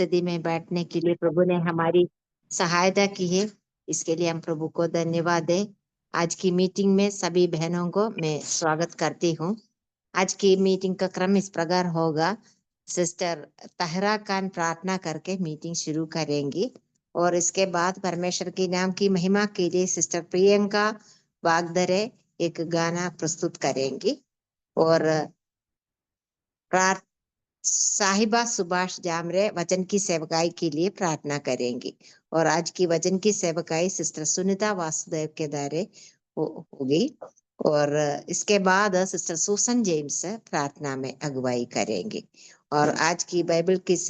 उपस्थिति में बैठने के लिए प्रभु ने हमारी सहायता की है। इसके लिए हम प्रभु को धन्यवाद दें। आज की मीटिंग में सभी बहनों को मैं स्वागत करती हूँ। आज की मीटिंग का क्रम इस प्रकार होगा। सिस्टर तहरा खान प्रार्थना करके मीटिंग शुरू करेंगी और इसके बाद परमेश्वर के नाम की महिमा के लिए सिस्टर प्रियंका वागदरे एक गाना प्रस्तुत करेंगी और साहिबा सुभाष जामरे वचन की सेवकाई के लिए प्रार्थना करेंगी और आज की वचन की सेवकाई सिस्टर सुनीता वासुदेव के द्वारा होगी और इसके बाद सिस्टर सुसन जेम्स प्रार्थना में अगुवाई करेंगे। और आज की बाइबल किस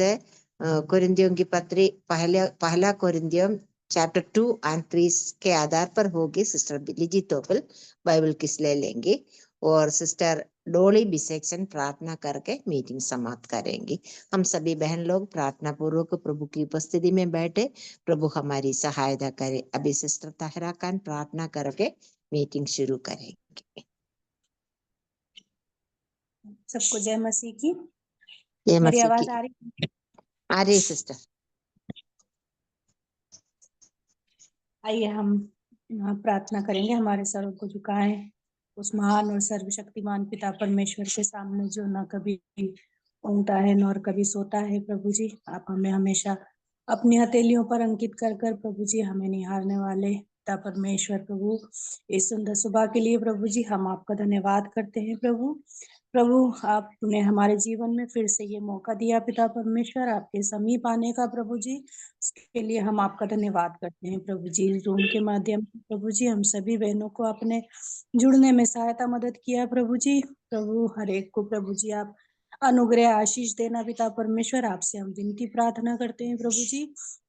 कोरिन्थियों की पत्री पहला कोरिन्थियों चैप्टर 2 और 3 के आधार पर होगी। सिस्टर बिलीजी तोपल बाइबल किस ले लेंगे और सिस्टर डोली बिसेक्शन प्रार्थना करके मीटिंग समाप्त करेंगी। हम सभी बहन लोग प्रार्थना पूर्वक प्रभु की उपस्थिति में बैठे, प्रभु हमारी सहायता करे। अभी सिस्टर तहरा खान प्रार्थना करके मीटिंग शुरू करेंगे। सबको जय मसीह की। जय मेरी मसीह आवाज की। आ रही? आ रही सिस्टर। आइए हम प्रार्थना करेंगे। हमारे सरों को झुकाएं उस महान और सर्वशक्तिमान पिता परमेश्वर के सामने जो न कभी ऊँगता है न और कभी सोता है। प्रभु जी, आप हमें हमेशा अपनी हथेलियों पर अंकित कर कर प्रभु जी हमें निहारने वाले पिता परमेश्वर प्रभु, इस सुंदर सुबह के लिए प्रभु जी हम आपका धन्यवाद करते हैं। प्रभु आपने हमारे जीवन में फिर से ये मौका दिया पिता परमेश्वर आपके समीप आने का। प्रभु जी इसके लिए हम आपका धन्यवाद करते हैं। प्रभु जी जूम के माध्यम से प्रभु जी हम सभी बहनों को आपने जुड़ने में सहायता मदद किया। प्रभु जी प्रभु हर एक को प्रभु जी आप अनुग्रह आशीष देना पिता परमेश्वर, आपसे हम विनती प्रार्थना करते हैं। प्रभु जी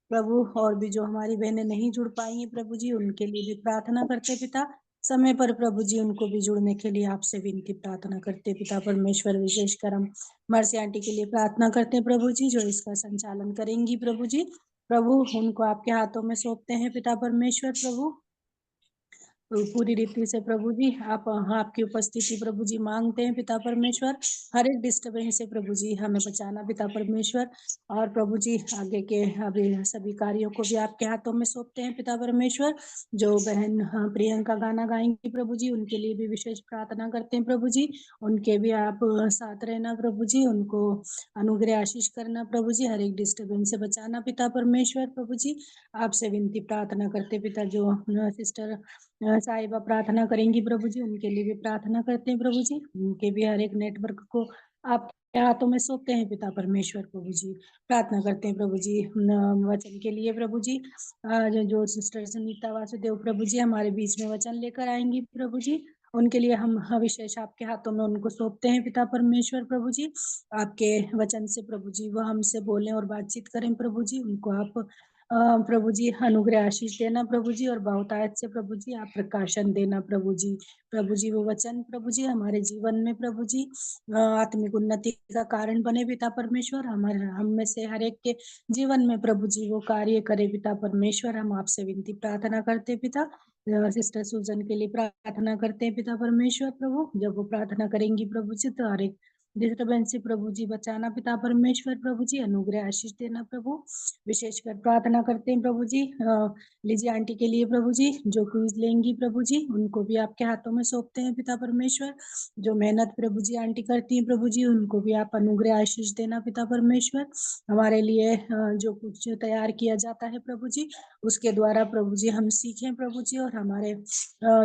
प्रभु और भी जो हमारी बहनें नहीं जुड़ पाई हैं प्रभु जी उनके लिए भी प्रार्थना करते पिता। समय पर प्रभु जी उनको भी जुड़ने के लिए आपसे विनती प्रार्थना करते पिता परमेश्वर। विशेषकर हम मर्सी आंटी के लिए प्रार्थना करते हैं प्रभु जी जो इसका संचालन करेंगी। प्रभु जी प्रभु उनको आपके हाथों में सौंपते हैं पिता परमेश्वर। प्रभु पूरी रीति से प्रभु जी आप आपकी उपस्थिति प्रभु जी मांगते हैं पिता परमेश्वर। हर एक डिस्टर्बेंस से प्रभु जी हमें बचाना पिता परमेश्वर। और प्रभु जी आगे के अभी सभी कार्यों को भी आपके हाथों में सौंपते हैं पिता परमेश्वर। जो बहन प्रियंका गाना गाएंगी प्रभु जी उनके लिए भी विशेष प्रार्थना करते हैं प्रभु जी। उनके भी आप साथ रहना प्रभु जी, उनको अनुग्रह आशीष करना प्रभु जी, हर एक डिस्टर्बेंस से बचाना पिता परमेश्वर। प्रभु जी आपसे विनती प्रार्थना करते पिता जो सिस्टर साहिबा प्रार्थना करेंगी प्रभु जी उनके लिए भी प्रार्थना करते हैं प्रभु जी। उनके भी हर एक नेटवर्क को आपके हाथों में सौंपते हैं पिता परमेश्वर। प्रभु जी प्रार्थना करते हैं प्रभु जी वचन के लिए प्रभु जी। जो सिस्टर सुनीता वासुदेव प्रभु जी हमारे बीच में वचन लेकर आएंगी प्रभु जी, उनके लिए हम विशेष आपके हाथों में उनको सौंपते हैं पिता परमेश्वर। प्रभु जी आपके वचन से प्रभु जी वह हमसे बोलें और बातचीत करें प्रभु जी। उनको आप प्रभु जी अनुग्रह आशीष देना प्रभु जी और बहुतायत से प्रभु जी आप प्रकाशन देना प्रभु जी। प्रभु जी वो वचन प्रभु जी हमारे जीवन में प्रभु जी आत्मिक उन्नति का कारण बने पिता परमेश्वर। हमारे हम में से हर एक के जीवन में प्रभु जी वो कार्य करे पिता परमेश्वर। हम आपसे विनती प्रार्थना करते पिता। सिस्टर सुजन के लिए प्रार्थना करते हैं पिता परमेश्वर। प्रभु जब वो प्रार्थना करेंगी प्रभु जी तो हर एक डिस्टर्बेंस से प्रभु जी बचाना पिता परमेश्वर। प्रभु जी अनुग्रह आशीष देना प्रभु। विशेषकर प्रार्थना करते हैं प्रभु जी लीजी आंटी के लिए प्रभु जी जो क्रूज लेंगी प्रभु जी उनको भी आपके हाथों में सौंपते हैं पिता परमेश्वर। जो मेहनत प्रभु जी आंटी करती हैं प्रभु जी उनको भी आप अनुग्रह आशीष देना पिता परमेश्वर। हमारे लिए जो कुछ तैयार किया जाता है प्रभु जी उसके द्वारा प्रभु जी हम सीखें प्रभु जी और हमारे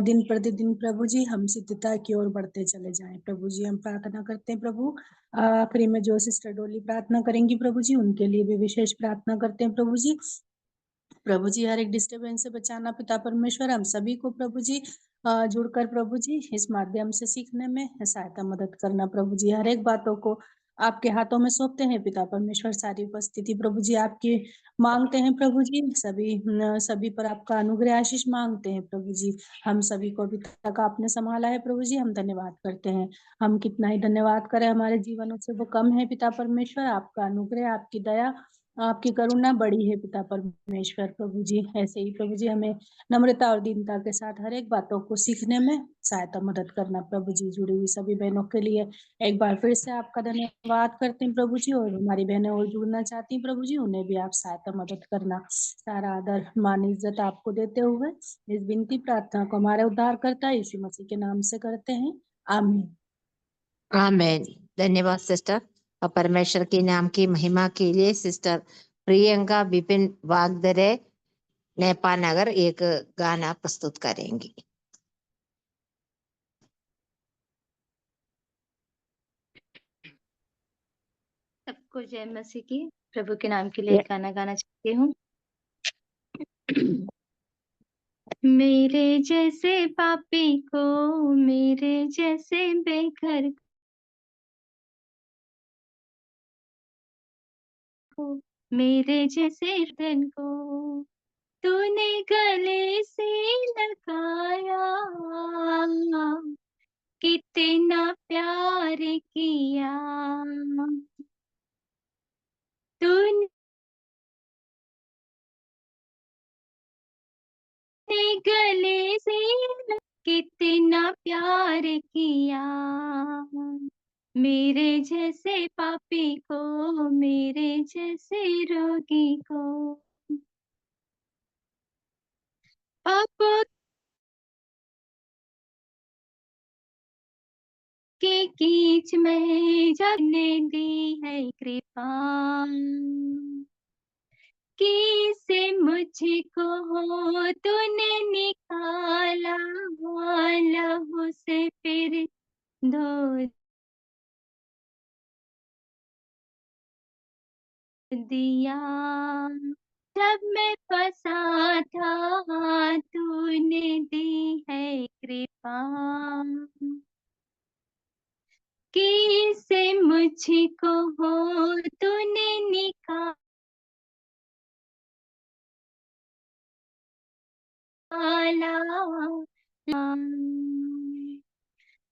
दिन प्रतिदिन प्रभु जी हम सिद्धता की ओर बढ़ते चले जाएं प्रभु जी। हम प्रार्थना करते हैं प्रभु। आखिरी में जो सिस्टर डोली प्रार्थना करेंगी प्रभु जी उनके लिए भी विशेष प्रार्थना करते हैं प्रभु जी। प्रभु जी हर एक डिस्टर्बेंस से बचाना पिता परमेश्वर। हम सभी को प्रभु जी जुड़कर प्रभु जी इस माध्यम से सीखने में सहायता मदद करना प्रभु जी। हर एक बातों को आपके हाथों में सौंपते हैं पिता परमेश्वर। सारी उपस्थिति प्रभु जी आपकी मांगते हैं प्रभु जी। सभी पर आपका अनुग्रह आशीष मांगते हैं प्रभु जी। हम सभी को अभी तक आपने संभाला है प्रभु जी, हम धन्यवाद करते हैं। हम कितना ही धन्यवाद करें हमारे जीवनों से वो कम है पिता परमेश्वर। आपका अनुग्रह आपकी दया आपकी करुणा बड़ी है पिता परमेश्वर। प्रभु जी ऐसे ही प्रभु जी हमें नम्रता और दीनता के साथ हर एक बातों को सीखने में सहायता मदद करना। प्रभु जी जुड़ी हुई सभी बहनों के लिए एक बार फिर से आपका धन्यवाद करते हैं प्रभु जी। और हमारी बहनें और जुड़ना चाहती हैं प्रभु जी, उन्हें भी आप सहायता मदद करना। सारा आदर मान इज्जत आपको देते हुए इस विनती प्रार्थना को हमारे उद्धारकर्ता यीशु मसीह के नाम से करते हैं, आमीन। आमेन। धन्यवाद सिस्टर। और परमेश्वर के नाम की महिमा के लिए सिस्टर प्रियंका विपिन वागदरे नेपाल नगर एक गाना प्रस्तुत करेंगी। सबको जय मसीह की। प्रभु के नाम के लिए गाना गाना चाहती हूँ। मेरे जैसे पापी को, मेरे जैसे बेघर को, मेरे जैसे धन को तूने गले से लगाया, कितना प्यार किया तूने गले से, कितना प्यार किया मेरे जैसे पापी को, मेरे जैसे रोगी को। पापों के कीच में जब ने दी है कृपा, किसे मुझको हो तूने निकाला, लहू से फिर धो दिया। जब मैं फंसा था तूने दी है कृपा, किसे मुझको हो तूने निकाला,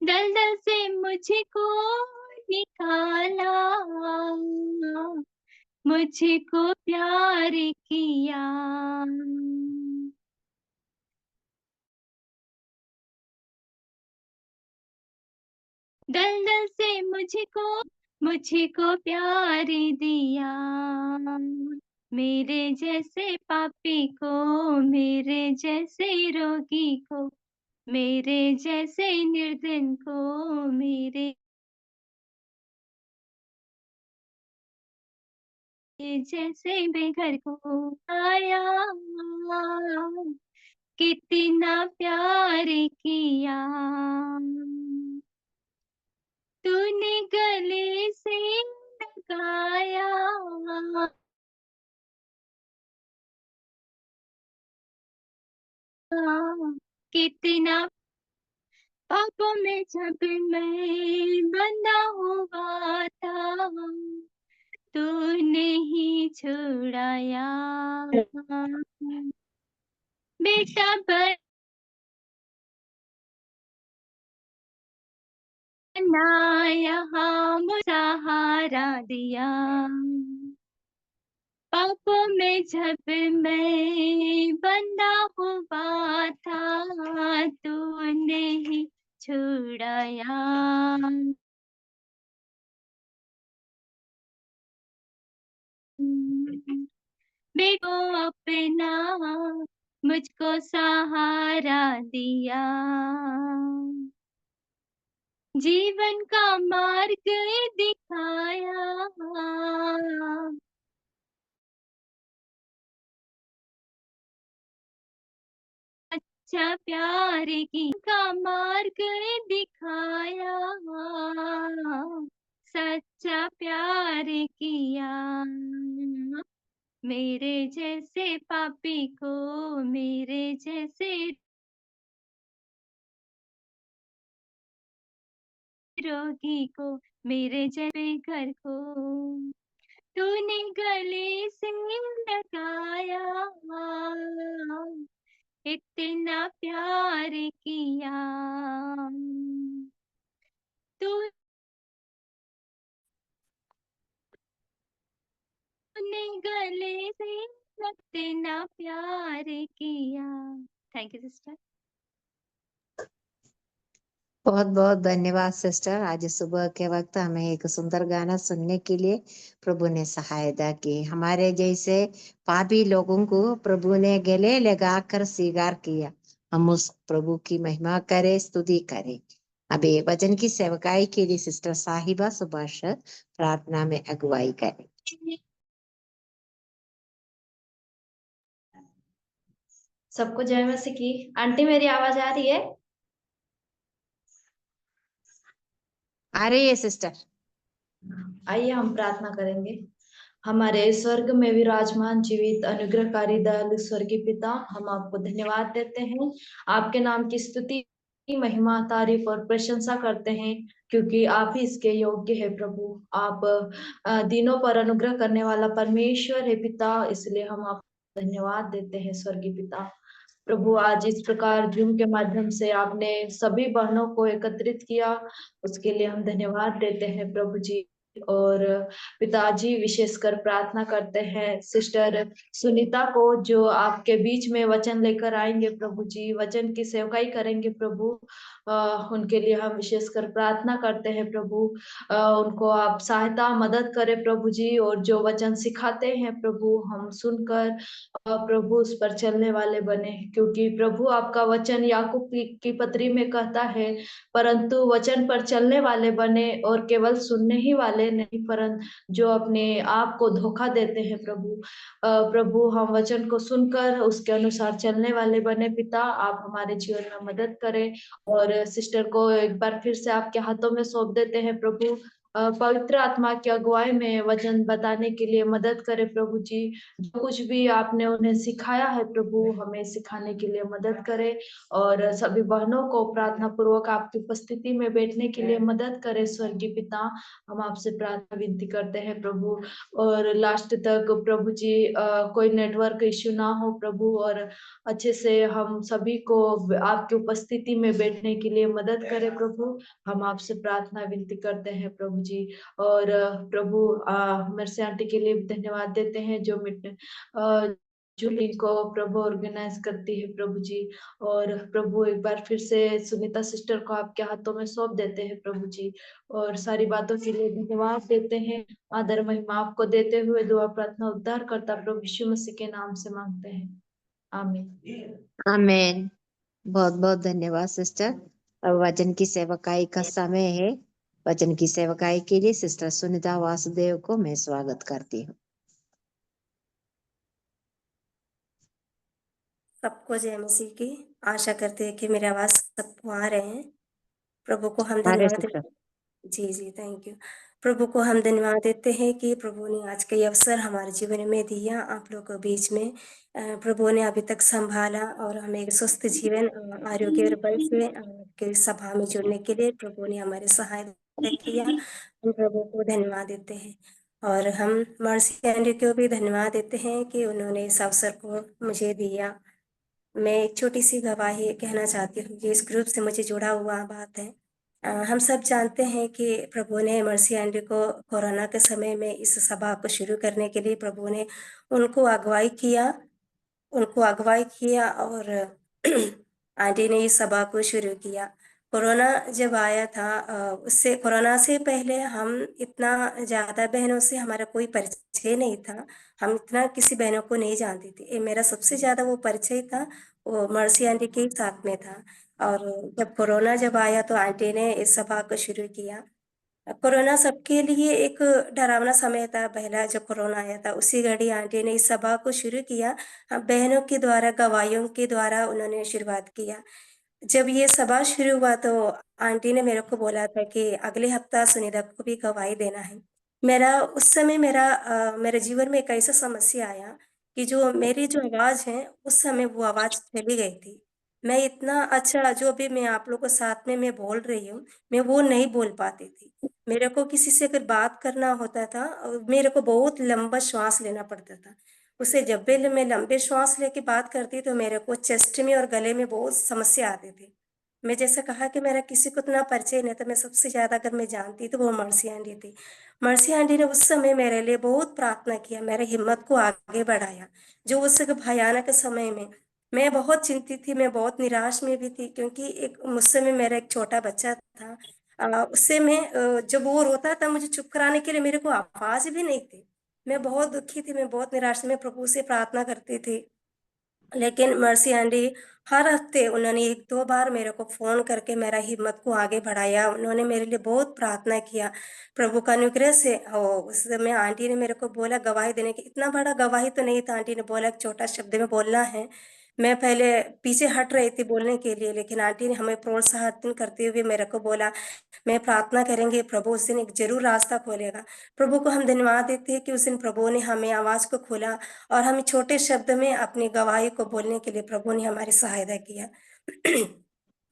दलदल से मुझको निकाला, मुझको प्यार किया। दलदल से मुझको प्यार दिया, मेरे जैसे पापी को, मेरे जैसे रोगी को, मेरे जैसे निर्धन को, मेरे जैसे बेघर को आया, कितना प्यार किया तूने गले से लगाया, कितना पापों में जब मैं बंधा हुआ था तूने ही छुड़ाया, बेटा बना यहाँ सहारा दिया। पापों में जब मैं बंधा हुआ था तूने ही छुड़ाया, बेटो अपना मुझको सहारा दिया, जीवन का मार्ग दिखाया, अच्छा प्यार की का मार्ग दिखाया, सच्चा प्यार किया मेरे जैसे पापी को, मेरे जैसे रोगी को, मेरे जैसे घर को तूने गले से लगाया, इतना प्यार किया तूने से लगते ना प्यार किया। Thank you sister. बहुत बहुत धन्यवाद सिस्टर। आज सुबह के वक्त हमें एक सुंदर गाना सुनने के लिए प्रभु ने सहायता की। हमारे जैसे पापी लोगों को प्रभु ने गले लगाकर स्वीकार किया। हम उस प्रभु की महिमा करें, स्तुति करें। अभी वचन की सेवकाई के लिए सिस्टर साहिबा सुभाष प्रार्थना में अगुवाई करें। सबको जय मसीह की। आंटी मेरी आवाज आ रही है? आ रही है सिस्टर। आइए हम प्रार्थना करेंगे। हमारे स्वर्ग में विराजमान जीवित अनुग्रहकारी दयालु स्वर्गीय पिता, हम आपको धन्यवाद देते हैं। आपके नाम की स्तुति, महिमा, तारीफ और प्रशंसा करते हैं, क्योंकि आप ही इसके योग्य है प्रभु। आप दिनों पर अनुग्रह करने वाला परमेश्वर है पिता, इसलिए हम आपको धन्यवाद देते हैं स्वर्गीय पिता। प्रभु आज इस प्रकार जूम के माध्यम से आपने सभी बहनों को एकत्रित किया, उसके लिए हम धन्यवाद देते हैं प्रभु जी। और पिताजी विशेषकर प्रार्थना करते हैं सिस्टर सुनीता को, जो आपके बीच में वचन लेकर आएंगे प्रभु जी, वचन की सेवकाई करेंगे प्रभु। उनके लिए हम विशेषकर प्रार्थना करते हैं प्रभु। उनको आप सहायता मदद करें प्रभु जी, और जो वचन सिखाते हैं प्रभु हम सुनकर प्रभु उस पर चलने वाले बने, क्योंकि प्रभु आपका वचन याकूब की पत्री में कहता है, परंतु वचन पर चलने वाले बने, और केवल सुनने ही वाले नहीं, परंतु जो अपने आप को धोखा देते हैं प्रभु। प्रभु हम वचन को सुनकर उसके अनुसार चलने वाले बने पिता, आप हमारे जीवन में मदद करें। और सिस्टर को एक बार फिर से आपके हाथों में सौंप देते हैं प्रभु। पवित्र आत्मा की अगुवाई में वचन बताने के लिए मदद करें प्रभु जी। जो कुछ भी आपने उन्हें सिखाया है प्रभु, हमें सिखाने के लिए मदद करें। और सभी बहनों को प्रार्थना पूर्वक आपकी उपस्थिति में बैठने के लिए मदद करें स्वर्गीय पिता, हम आपसे प्रार्थना विनती करते हैं प्रभु। और लास्ट तक प्रभु जी कोई नेटवर्क इश्यू ना हो प्रभु, और अच्छे से हम सभी को आपकी उपस्थिति में बैठने के लिए मदद करें प्रभु, हम आपसे प्रार्थना विनती करते हैं प्रभु जी। और प्रभु मर्सी आंटी के लिए भी धन्यवाद देते हैं, जो जो इनको प्रभु ऑर्गेनाइज करती है प्रभु जी। और प्रभु एक बार फिर से सुनीता सिस्टर को आपके हाथों में सौंप देते हैं प्रभु जी, और सारी बातों के लिए धन्यवाद देते हैं। आदर महिमा आपको देते हुए दुआ प्रार्थना उद्धार करता प्रभु यीशु मसीह के नाम से मांगते हैं, आमीन। आमीन। बहुत बहुत धन्यवाद सिस्टर। अब वचन की सेवकाई का समय है। वचन की सेवकाई के लिए सिस्टर सुनीता वासुदेव को मैं स्वागत करती हूँ। सबको जय मसीह की। आशा करते हैं कि मेरी आवाज सबको आ रहे हैं। प्रभु को हम अरे धन्यवाद सिस्टर। जी जी थैंक यू। प्रभु को हम धन्यवाद देते हैं कि प्रभु ने आज का ये अवसर हमारे जीवन में दिया, आप लोगों के बीच में प्रभु ने अभी तक संभाला, और हमें एक स्वस्थ जीवन आरोग्य और बल से के सभा में जुड़ने के लिए प्रभु ने हमारी सहायता किया। हम प्रभु को धन्यवाद देते हैं, और हम मर्सी आंटी को भी धन्यवाद देते हैं कि उन्होंने इस अवसर को मुझे दिया। मैं एक छोटी सी गवाही कहना चाहती हूँ कि इस ग्रुप से मुझे जुड़ा हुआ बात है। हम सब जानते हैं कि प्रभु ने मर्सी आंटी को कोरोना के समय में इस सभा को शुरू करने के लिए प्रभु ने उनको अगुवाई किया और आंटी ने इस सभा को शुरू किया। कोरोना जब आया था उससे कोरोना से पहले हम इतना ज़्यादा बहनों से हमारा कोई परिचय नहीं था, हम इतना किसी बहनों को नहीं जानते थे। मेरा सबसे ज़्यादा वो परिचय था वो मर्सी आंटी के साथ में था। और जब कोरोना जब आया तो आंटी ने इस सभा को शुरू किया। कोरोना सबके लिए एक डरावना समय था। पहला जब कोरोना आया था उसी घड़ी आंटी ने इस सभा को शुरू किया। बहनों के द्वारा, गवाहियों के द्वारा उन्होंने शुरुआत किया। जब ये सभा शुरू हुआ तो आंटी ने मेरे को बोला था कि अगले हफ्ता सुनीता को भी गवाही देना है। उस समय मेरे जीवन में एक ऐसा समस्या आया कि जो मेरी जो आवाज़ है उस समय वो आवाज़ चली गई थी। मैं इतना अच्छा जो भी मैं आप लोगों के साथ में मैं बोल रही हूँ, मैं वो नहीं बोल पाती थी। मेरे को किसी से अगर बात करना होता था मेरे को बहुत लंबा श्वास लेना पड़ता था। उसे जब भी मैं लंबे श्वास लेके बात करती तो मेरे को चेस्ट में और गले में बहुत समस्या आती थी। मैं जैसे कहा कि मेरा किसी को इतना परिचय नहीं था, मैं सबसे ज्यादा अगर मैं जानती तो वो मर्सी आंटी थी। मर्सी आंटी ने उस समय मेरे लिए बहुत प्रार्थना किया, मेरे हिम्मत को आगे बढ़ाया। जो उस भयानक समय में मैं बहुत चिंतित थी, मैं बहुत निराश में भी थी, क्योंकि एक मुझसे में मेरा एक छोटा बच्चा था। उससे मैं जब वो रोता था मुझे चुप कराने के लिए मेरे को आवाज भी नहीं थी। मैं बहुत दुखी थी, मैं बहुत निराश थी, मैं प्रभु से प्रार्थना करती थी। लेकिन मर्सी आंटी हर हफ्ते उन्होंने 1-2 बार मेरे को फोन करके मेरा हिम्मत को आगे बढ़ाया। उन्होंने मेरे लिए बहुत प्रार्थना किया। प्रभु का अनुग्रह से उस समय आंटी ने मेरे को बोला गवाही देने की, इतना बड़ा गवाही तो नहीं था। आंटी ने बोला एक छोटा शब्द में बोलना है। मैं पहले पीछे हट रही थी बोलने के लिए, लेकिन आंटी ने हमें प्रोत्साहन करते हुए मेरे को बोला मैं प्रार्थना करेंगे, प्रभु उस दिन एक जरूर रास्ता खोलेगा। प्रभु को हम धन्यवाद देते हैं कि उस दिन प्रभु ने हमें आवाज को खोला और हमें छोटे शब्द में अपनी गवाही को बोलने के लिए प्रभु ने हमारी सहायता किया।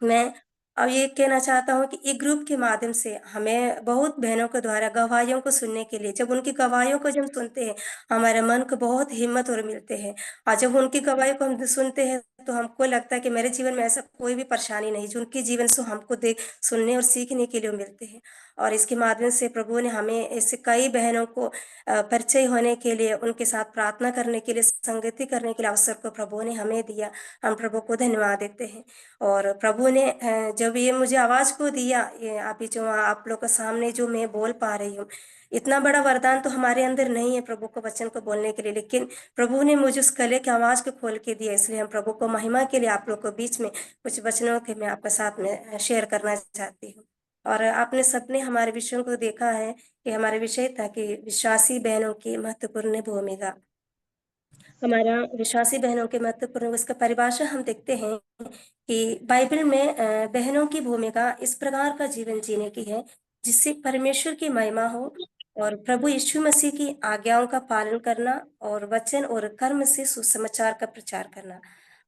मैं अब ये कहना चाहता हूँ कि एक ग्रुप के माध्यम से हमें बहुत बहनों के द्वारा गवाहियों को सुनने के लिए, जब उनकी गवाहियों को जब सुनते हैं हमारे मन को बहुत हिम्मत और मिलते हैं। और जब उनकी गवाही को हम सुनते हैं तो हमको लगता है कि मेरे जीवन में ऐसा कोई भी परेशानी नहीं, जो उनके जीवन से हमको देख सुनने और सीखने के लिए मिलते हैं। और इसके माध्यम से प्रभु ने हमें ऐसे कई बहनों को परिचय होने के लिए, उनके साथ प्रार्थना करने के लिए, संगति करने के लिए अवसर को प्रभु ने हमें दिया। हम प्रभु को धन्यवाद देते हैं। और प्रभु ने जब ये मुझे आवाज को दिया, ये अभी जो आप लोग के सामने जो मैं बोल पा रही हूँ, इतना बड़ा वरदान तो हमारे अंदर नहीं है प्रभु को वचन को बोलने के लिए, लेकिन प्रभु ने मुझे उस गले की आवाज को खोल के दिया। इसलिए हम प्रभु को महिमा के लिए आप लोग को बीच में कुछ वचनों के मैं आपके साथ में शेयर करना चाहती हूँ। और आपने सबने हमारे विषयों को देखा है कि हमारा विषय था कि विश्वासी बहनों की महत्वपूर्ण भूमिका। हमारा विश्वासी बहनों के महत्वपूर्ण उसका परिभाषा हम देखते हैं कि बाइबल में बहनों की भूमिका इस प्रकार का जीवन जीने की है जिससे परमेश्वर की महिमा हो और प्रभु यीशु मसीह की आज्ञाओं का पालन करना और वचन और कर्म से सुसमाचार का प्रचार करना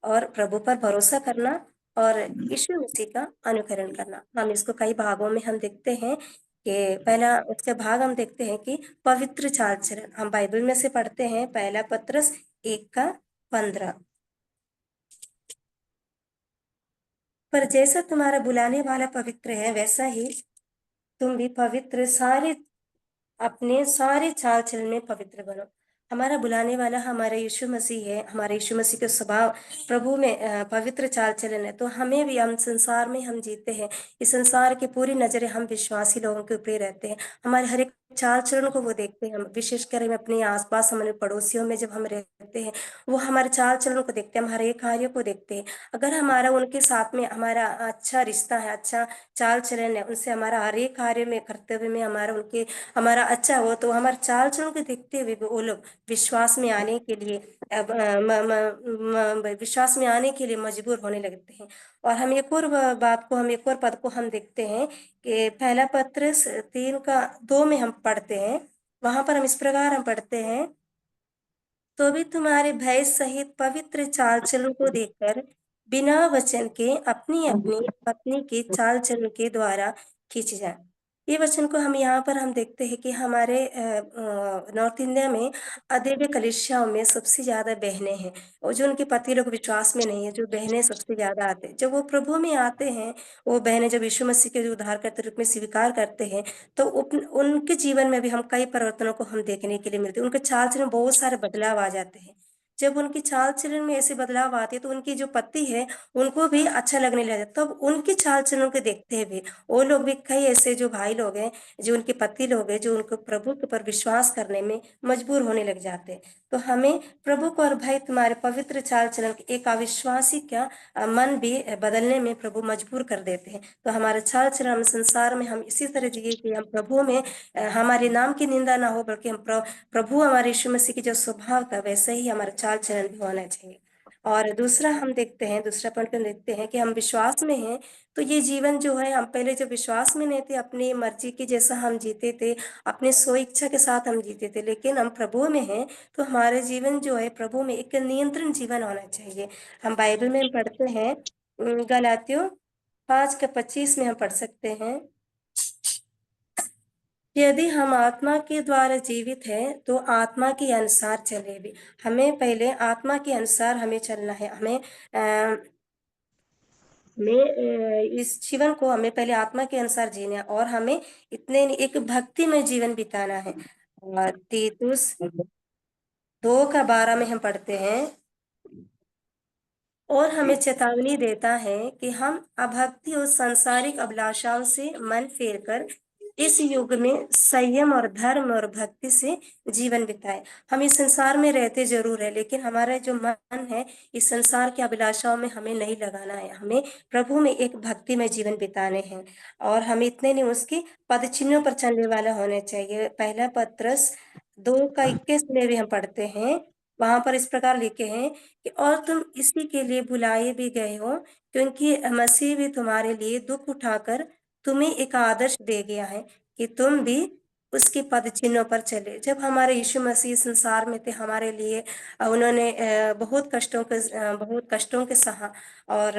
और प्रभु पर भरोसा करना और यीशु मसीह का अनुकरण करना। हम इसको कई भागों में हम देखते हैं कि पहला उसके भाग हम देखते हैं कि पवित्र चाल चलन। हम बाइबल में से पढ़ते हैं पहला पत्रस 1:15। पर जैसा तुम्हारा बुलाने वाला पवित्र है वैसा ही तुम भी पवित्र अपने सारे चाल चलन में पवित्र बनो। हमारा बुलाने वाला हमारा यीशु मसीह है। हमारे यीशु मसीह का स्वभाव प्रभु में पवित्र चाल चलन है। तो हमें भी, हम संसार में हम जीते हैं, इस संसार की पूरी नजरें हम विश्वासी लोगों के ऊपर रहते हैं। हमारे हर एक चाल चलन को वो देखते हैं। हम विशेषकर हम अपने आसपास हमारे पड़ोसियों में जब हम रहते हैं वो हमारे चाल चलन को देखते हैं, हमारे कार्यों को देखते हैं। अगर हमारा उनके साथ में हमारा अच्छा रिश्ता है, अच्छा चाल चलन है, उनसे हमारा हर एक कार्य में कर्तव्य में हमारा अच्छा हो, तो हमारे चाल चलन को देखते हुए वो लोग विश्वास में आने के लिए विश्वास में आने के लिए मजबूर होने लगते हैं। और हम एक और बात को, हम एक और पद को हम देखते हैं कि पहला पत्रस 3:2 में हम पढ़ते हैं। वहां पर हम इस प्रकार हम पढ़ते हैं, तो भी तुम्हारे भय सहित पवित्र चाल चलन को देखकर बिना वचन के अपनी अपनी पत्नी के चाल चलन के द्वारा खींच जाए। ये वचन को हम यहाँ पर हम देखते हैं कि हमारे नॉर्थ इंडिया में अदेव्य कलिसियाओं में सबसे ज्यादा बहनें हैं और जो उनके पति लोग विश्वास में नहीं है, जो बहनें सबसे ज्यादा आते हैं। जब वो प्रभु में आते हैं, वो बहनें जब यीशु मसीह के उद्धारकर्ता रूप में स्वीकार करते हैं, तो उनके जीवन में भी हम कई परिवर्तनों को हम देखने के लिए मिलते हैं। उनके चाल चलन में बहुत सारे बदलाव आ जाते हैं। जब उनकी चाल चलन में ऐसे बदलाव आते हैं तो उनकी जो पति है उनको भी अच्छा लगने लग जाता है। तब उनके चाल चलन को देखते हुए वो लोग भी, कई ऐसे जो भाई लोग हैं, जो उनके पति लोग हैं, जो उनको प्रभु के पर विश्वास करने में मजबूर होने लग जाते हैं। तो हमें प्रभु को, और भाई तुम्हारे पवित्र चाल चलन, एक अविश्वासी का मन भी बदलने में प्रभु मजबूर कर देते हैं। तो हमारे चाल चलन, हम संसार में हम इसी तरह जिए कि हम प्रभु में हमारे नाम की निंदा ना हो, बल्कि हम प्रभु हमारे यीशु मसीह की जो स्वभाव था वैसे ही हमारा चाल चलन भी होना चाहिए। और दूसरा हम देखते हैं, दूसरा पॉइंट हम देखते हैं कि हम विश्वास में हैं तो ये जीवन जो है, हम पहले जब विश्वास में नहीं थे, अपनी मर्जी की जैसा हम जीते थे, अपने स्व इच्छा के साथ हम जीते थे। लेकिन हम प्रभु में हैं तो हमारे जीवन जो है प्रभु में एक नियंत्रण जीवन होना चाहिए। हम बाइबल में पढ़ते हैं गलातियों 5:25 में हम पढ़ सकते हैं, यदि हम आत्मा के द्वारा जीवित हैं तो आत्मा के अनुसार चले भी। हमें पहले आत्मा के अनुसार हमें चलना है। हमें इस जीवन को हमें पहले आत्मा के अनुसार जीना है और हमें इतने एक भक्ति में जीवन बिताना है। और तीतुस 2:12 में हम पढ़ते हैं, और हमें चेतावनी देता है कि हम अभक्ति और सांसारिक अभिलाषाओं से मन फेरकर इस युग में संयम और धर्म और भक्ति से जीवन बिताएं। हम इस संसार में रहते जरूर है, लेकिन हमारा जो मन है इस संसार की अभिलाषाओं में हमें नहीं लगाना है। हमें प्रभु में एक भक्ति में जीवन बिताने हैं, और हमें इतने नहीं, उसकी पद चिन्हों पर चलने वाला होना चाहिए। पहला पत्रस 2:21 में भी हम पढ़ते हैं, वहां पर इस प्रकार लिखे हैं कि और तुम इसी के लिए बुलाए भी गए हो, क्योंकि मसीह भी तुम्हारे लिए दुख उठाकर तुम्हें एक आदर्श दे गया है कि तुम भी उसके पद चिन्हों पर चले। जब हमारे यीशु मसीह संसार में थे, हमारे लिए उन्होंने बहुत कष्टों के सहा, और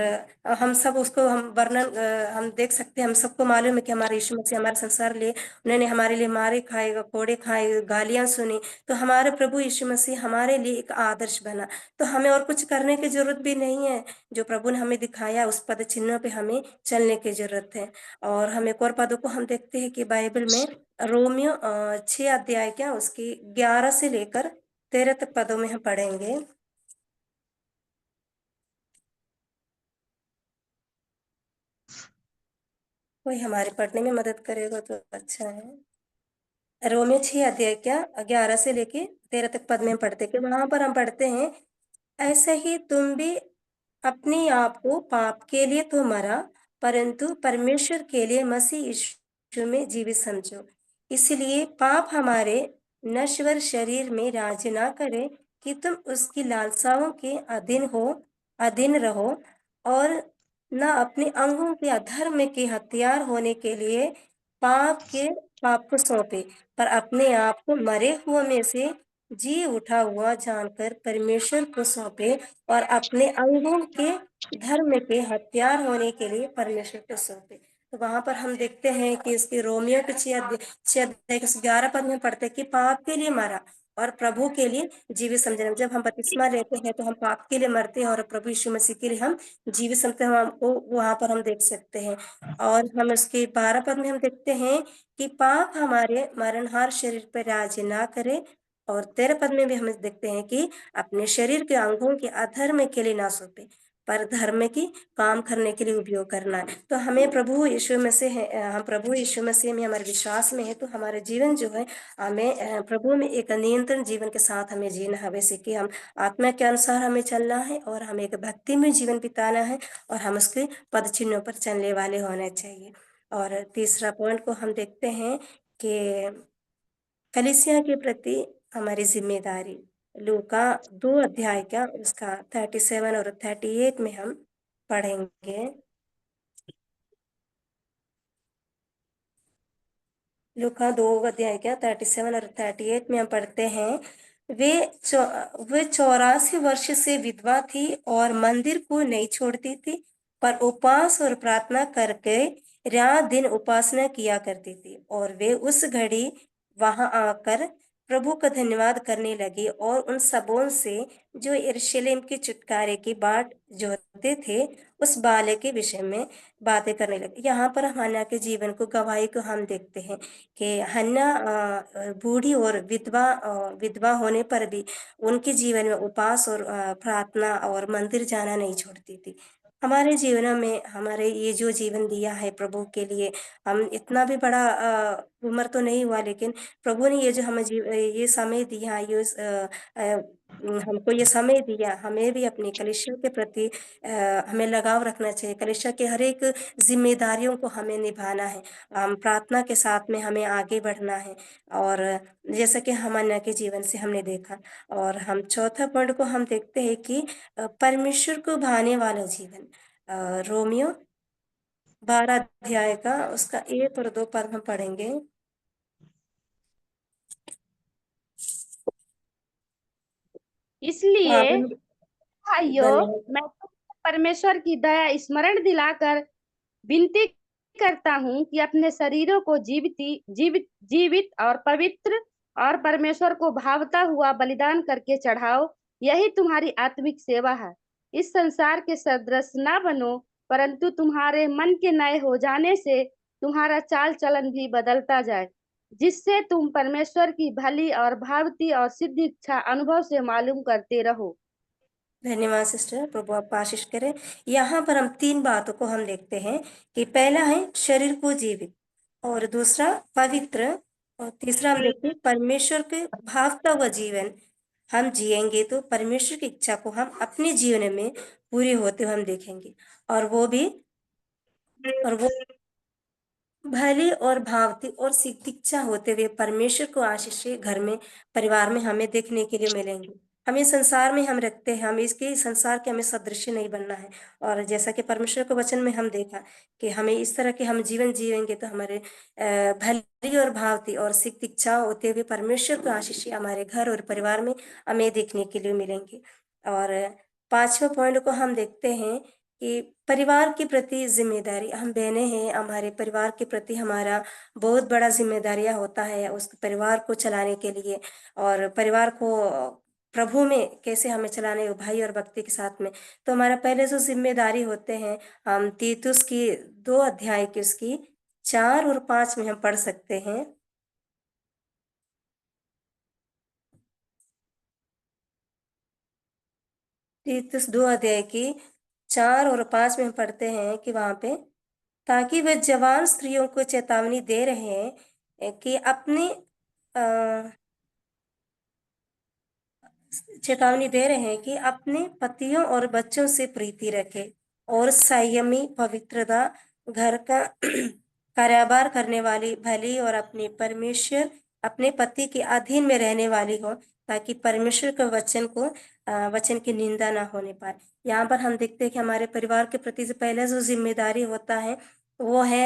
हम सब उसको हम वर्णन हम देख सकते हैं। हम सबको मालूम है कि हमारे यीशु मसीह हमारे संसार लिए, उन्होंने हमारे लिए मारे खाए, कोड़े खाए, गालियां सुनी। तो हमारे प्रभु यीशु मसीह हमारे लिए एक आदर्श बना। तो हमें और कुछ करने की जरूरत भी नहीं है, जो प्रभु ने हमें दिखाया उस पद चिन्हों पे हमें चलने की जरूरत है। और हम एक और पदों को हम देखते हैं कि बाइबल में रोमियो 6 अध्याय क्या उसकी 11 से लेकर 13 तक पदों में हम पढ़ेंगे। कोई हमारे पढ़ने में मदद करेगा तो अच्छा है। रोमियो 6 अध्याय क्या 11 से लेके 13 तक पद में हम पढ़ते, कि वहां पर हम पढ़ते हैं, ऐसे ही तुम भी अपने आप को पाप के लिए तो मरा, परंतु परमेश्वर के लिए मसीह यीशु में जीवित समझो। इसलिए पाप हमारे नश्वर शरीर में राज ना करे कि तुम उसकी लालसाओं के अधीन रहो, और न अपने अंगों के अधर्म के हथियार होने के लिए पाप को सौंपे, पर अपने आप को मरे हुए में से जी उठा हुआ जानकर परमेश्वर को सौंपे, और अपने अंगों के धर्म के हथियार होने के लिए परमेश्वर को सौंपे। तो वहां पर हम देखते हैं कि इसके रोमियो के 6 अध्याय के 11 पद में पढ़ते हैं कि पाप के लिए मरा और प्रभु के लिए जीवित समझना। जब हम बपतिस्मा लेते हैं तो हम पाप के लिए मरते हैं और प्रभु यीशु मसीह के लिए हम जीवित समझते हैं। हमको वहां पर हम देख सकते हैं। और हम उसके 12 पद में हम देखते हैं कि पाप हमारे मरणहार शरीर पर राज ना करे, और 13 पद में भी हम देखते हैं कि अपने शरीर के अंगों के अधर्म के लिए ना सौंपे, पर धर्म की काम करने के लिए उपयोग करना है। तो हमें प्रभु यीशु मसीह है, हम प्रभु यीशु मसीह में हमारे विश्वास में है, तो हमारे जीवन जो है हमें प्रभु में एक नियंत्रण जीवन के साथ हमें जीना है। वैसे कि हम आत्मा के अनुसार हमें चलना है, और हमें एक भक्ति में जीवन बिताना है, और हम उसके पद चिन्हों पर चलने वाले होने चाहिए। और तीसरा पॉइंट को हम देखते हैं कि कलीसिया के प्रति हमारी जिम्मेदारी, लूका 2 अध्याय का उसका 37 और 38 में हम पढ़ेंगे। लूका 2 अध्याय का 37 और 38 में हम पढ़ते हैं, वे 84 वर्ष से विधवा थी और मंदिर को नहीं छोड़ती थी, पर उपवास और प्रार्थना करके रात दिन उपासना किया करती थी। और वे उस घड़ी वहां आकर प्रभु का धन्यवाद करने लगी, और उन सबों से जो यरूशलेम के छुटकारे की बाट जोहते थे उस बालक के विषय में बातें करने लगे। यहाँ पर हन्ना के जीवन को, गवाही को हम देखते हैं कि हन्ना बूढ़ी और विधवा होने पर भी उनके जीवन में उपास और प्रार्थना और मंदिर जाना नहीं छोड़ती थी। हमारे जीवन में हमारे ये जो जीवन दिया है प्रभु के लिए, हम इतना भी बड़ा उम्र तो नहीं हुआ, लेकिन प्रभु ने ये जो हमें ये समय दिया, हमको ये समय दिया, हमें भी अपनी कलीसिया के प्रति हमें लगाव रखना चाहिए। कलीसिया के हर एक जिम्मेदारियों को हमें निभाना है, हम प्रार्थना के साथ में हमें आगे बढ़ना है। और जैसा कि हमारे के जीवन से हमने देखा, और हम चौथा पॉइंट को हम देखते हैं कि परमेश्वर को भाने वाला जीवन, रोमियो 12 अध्याय का उसका 1 और 2 पद हम पढ़ेंगे। इसलिए वहाँ पर भाइयों, धन्यवाद। मैं परमेश्वर की दया स्मरण दिलाकर विनती करता हूँ कि अपने शरीरों को जीवित और पवित्र और परमेश्वर को भावता हुआ बलिदान करके चढ़ाओ। यही तुम्हारी आत्मिक सेवा है। इस संसार के सदृश ना बनो, परंतु तुम्हारे मन के नए हो जाने से तुम्हारा चाल चलन भी बदलता जाए, जिससे तुम परमेश्वर की भली और भावती और सिद्ध इच्छा अनुभव से मालूम करते रहो। धन्यवाद सिस्टर, प्रभु आपको आशीष करे। यहाँ पर हम 3 बातों को हम देखते हैं कि पहला है शरीर को जीवित, और दूसरा पवित्र, और तीसरा हम देखते हैं परमेश्वर के भावता हुआ जीवन हम जिएंगे तो परमेश्वर की इच्छा को हम अपने जीवन में पूरी होते हुए हम देखेंगे, और वो भली और भावती और सिद्ध इच्छा होते हुए परमेश्वर को आशीष घर में, परिवार में हमें देखने के लिए मिलेंगे। हमें संसार में हम रखते हैं, हम इसके संसार के हमें सदृश्य नहीं बनना है। और जैसा कि परमेश्वर के वचन में हम देखा कि हमें इस तरह के हम जीवन जिएंगे तो हमारे भली और भावती और सिद्ध इच्छा होते हुए परमेश्वर को आशीष हमारे घर और परिवार में हमें देखने के लिए मिलेंगे। और 5वां पॉइंट को हम देखते हैं कि परिवार के प्रति जिम्मेदारी, हम बहनें हैं, हमारे परिवार के प्रति हमारा बहुत बड़ा जिम्मेदारियां होता है उस परिवार को चलाने के लिए, और परिवार को प्रभु में कैसे हमें चलाने हो, भाई और भक्ति के साथ में। तो हमारा पहले जो जिम्मेदारी होते हैं, हम तीतुस की 2 अध्याय की उसकी 4 और 5 में हम पढ़ सकते हैं। तीतुस 2 अध्याय की 4 और 5 में हम पढ़ते हैं कि वहां पे, ताकि वे जवान स्त्रियों को चेतावनी दे रहे हैं कि अपने पतियों और बच्चों से प्रीति रखे और संयमी, पवित्रता, घर का कारोबार करने वाली, भली और अपने पति के अधीन में रहने वाली हो, ताकि परमेश्वर के वचन की निंदा ना होने पाए। यहाँ पर हम देखते हैं कि हमारे परिवार के प्रति से पहले जो जिम्मेदारी होता है वो है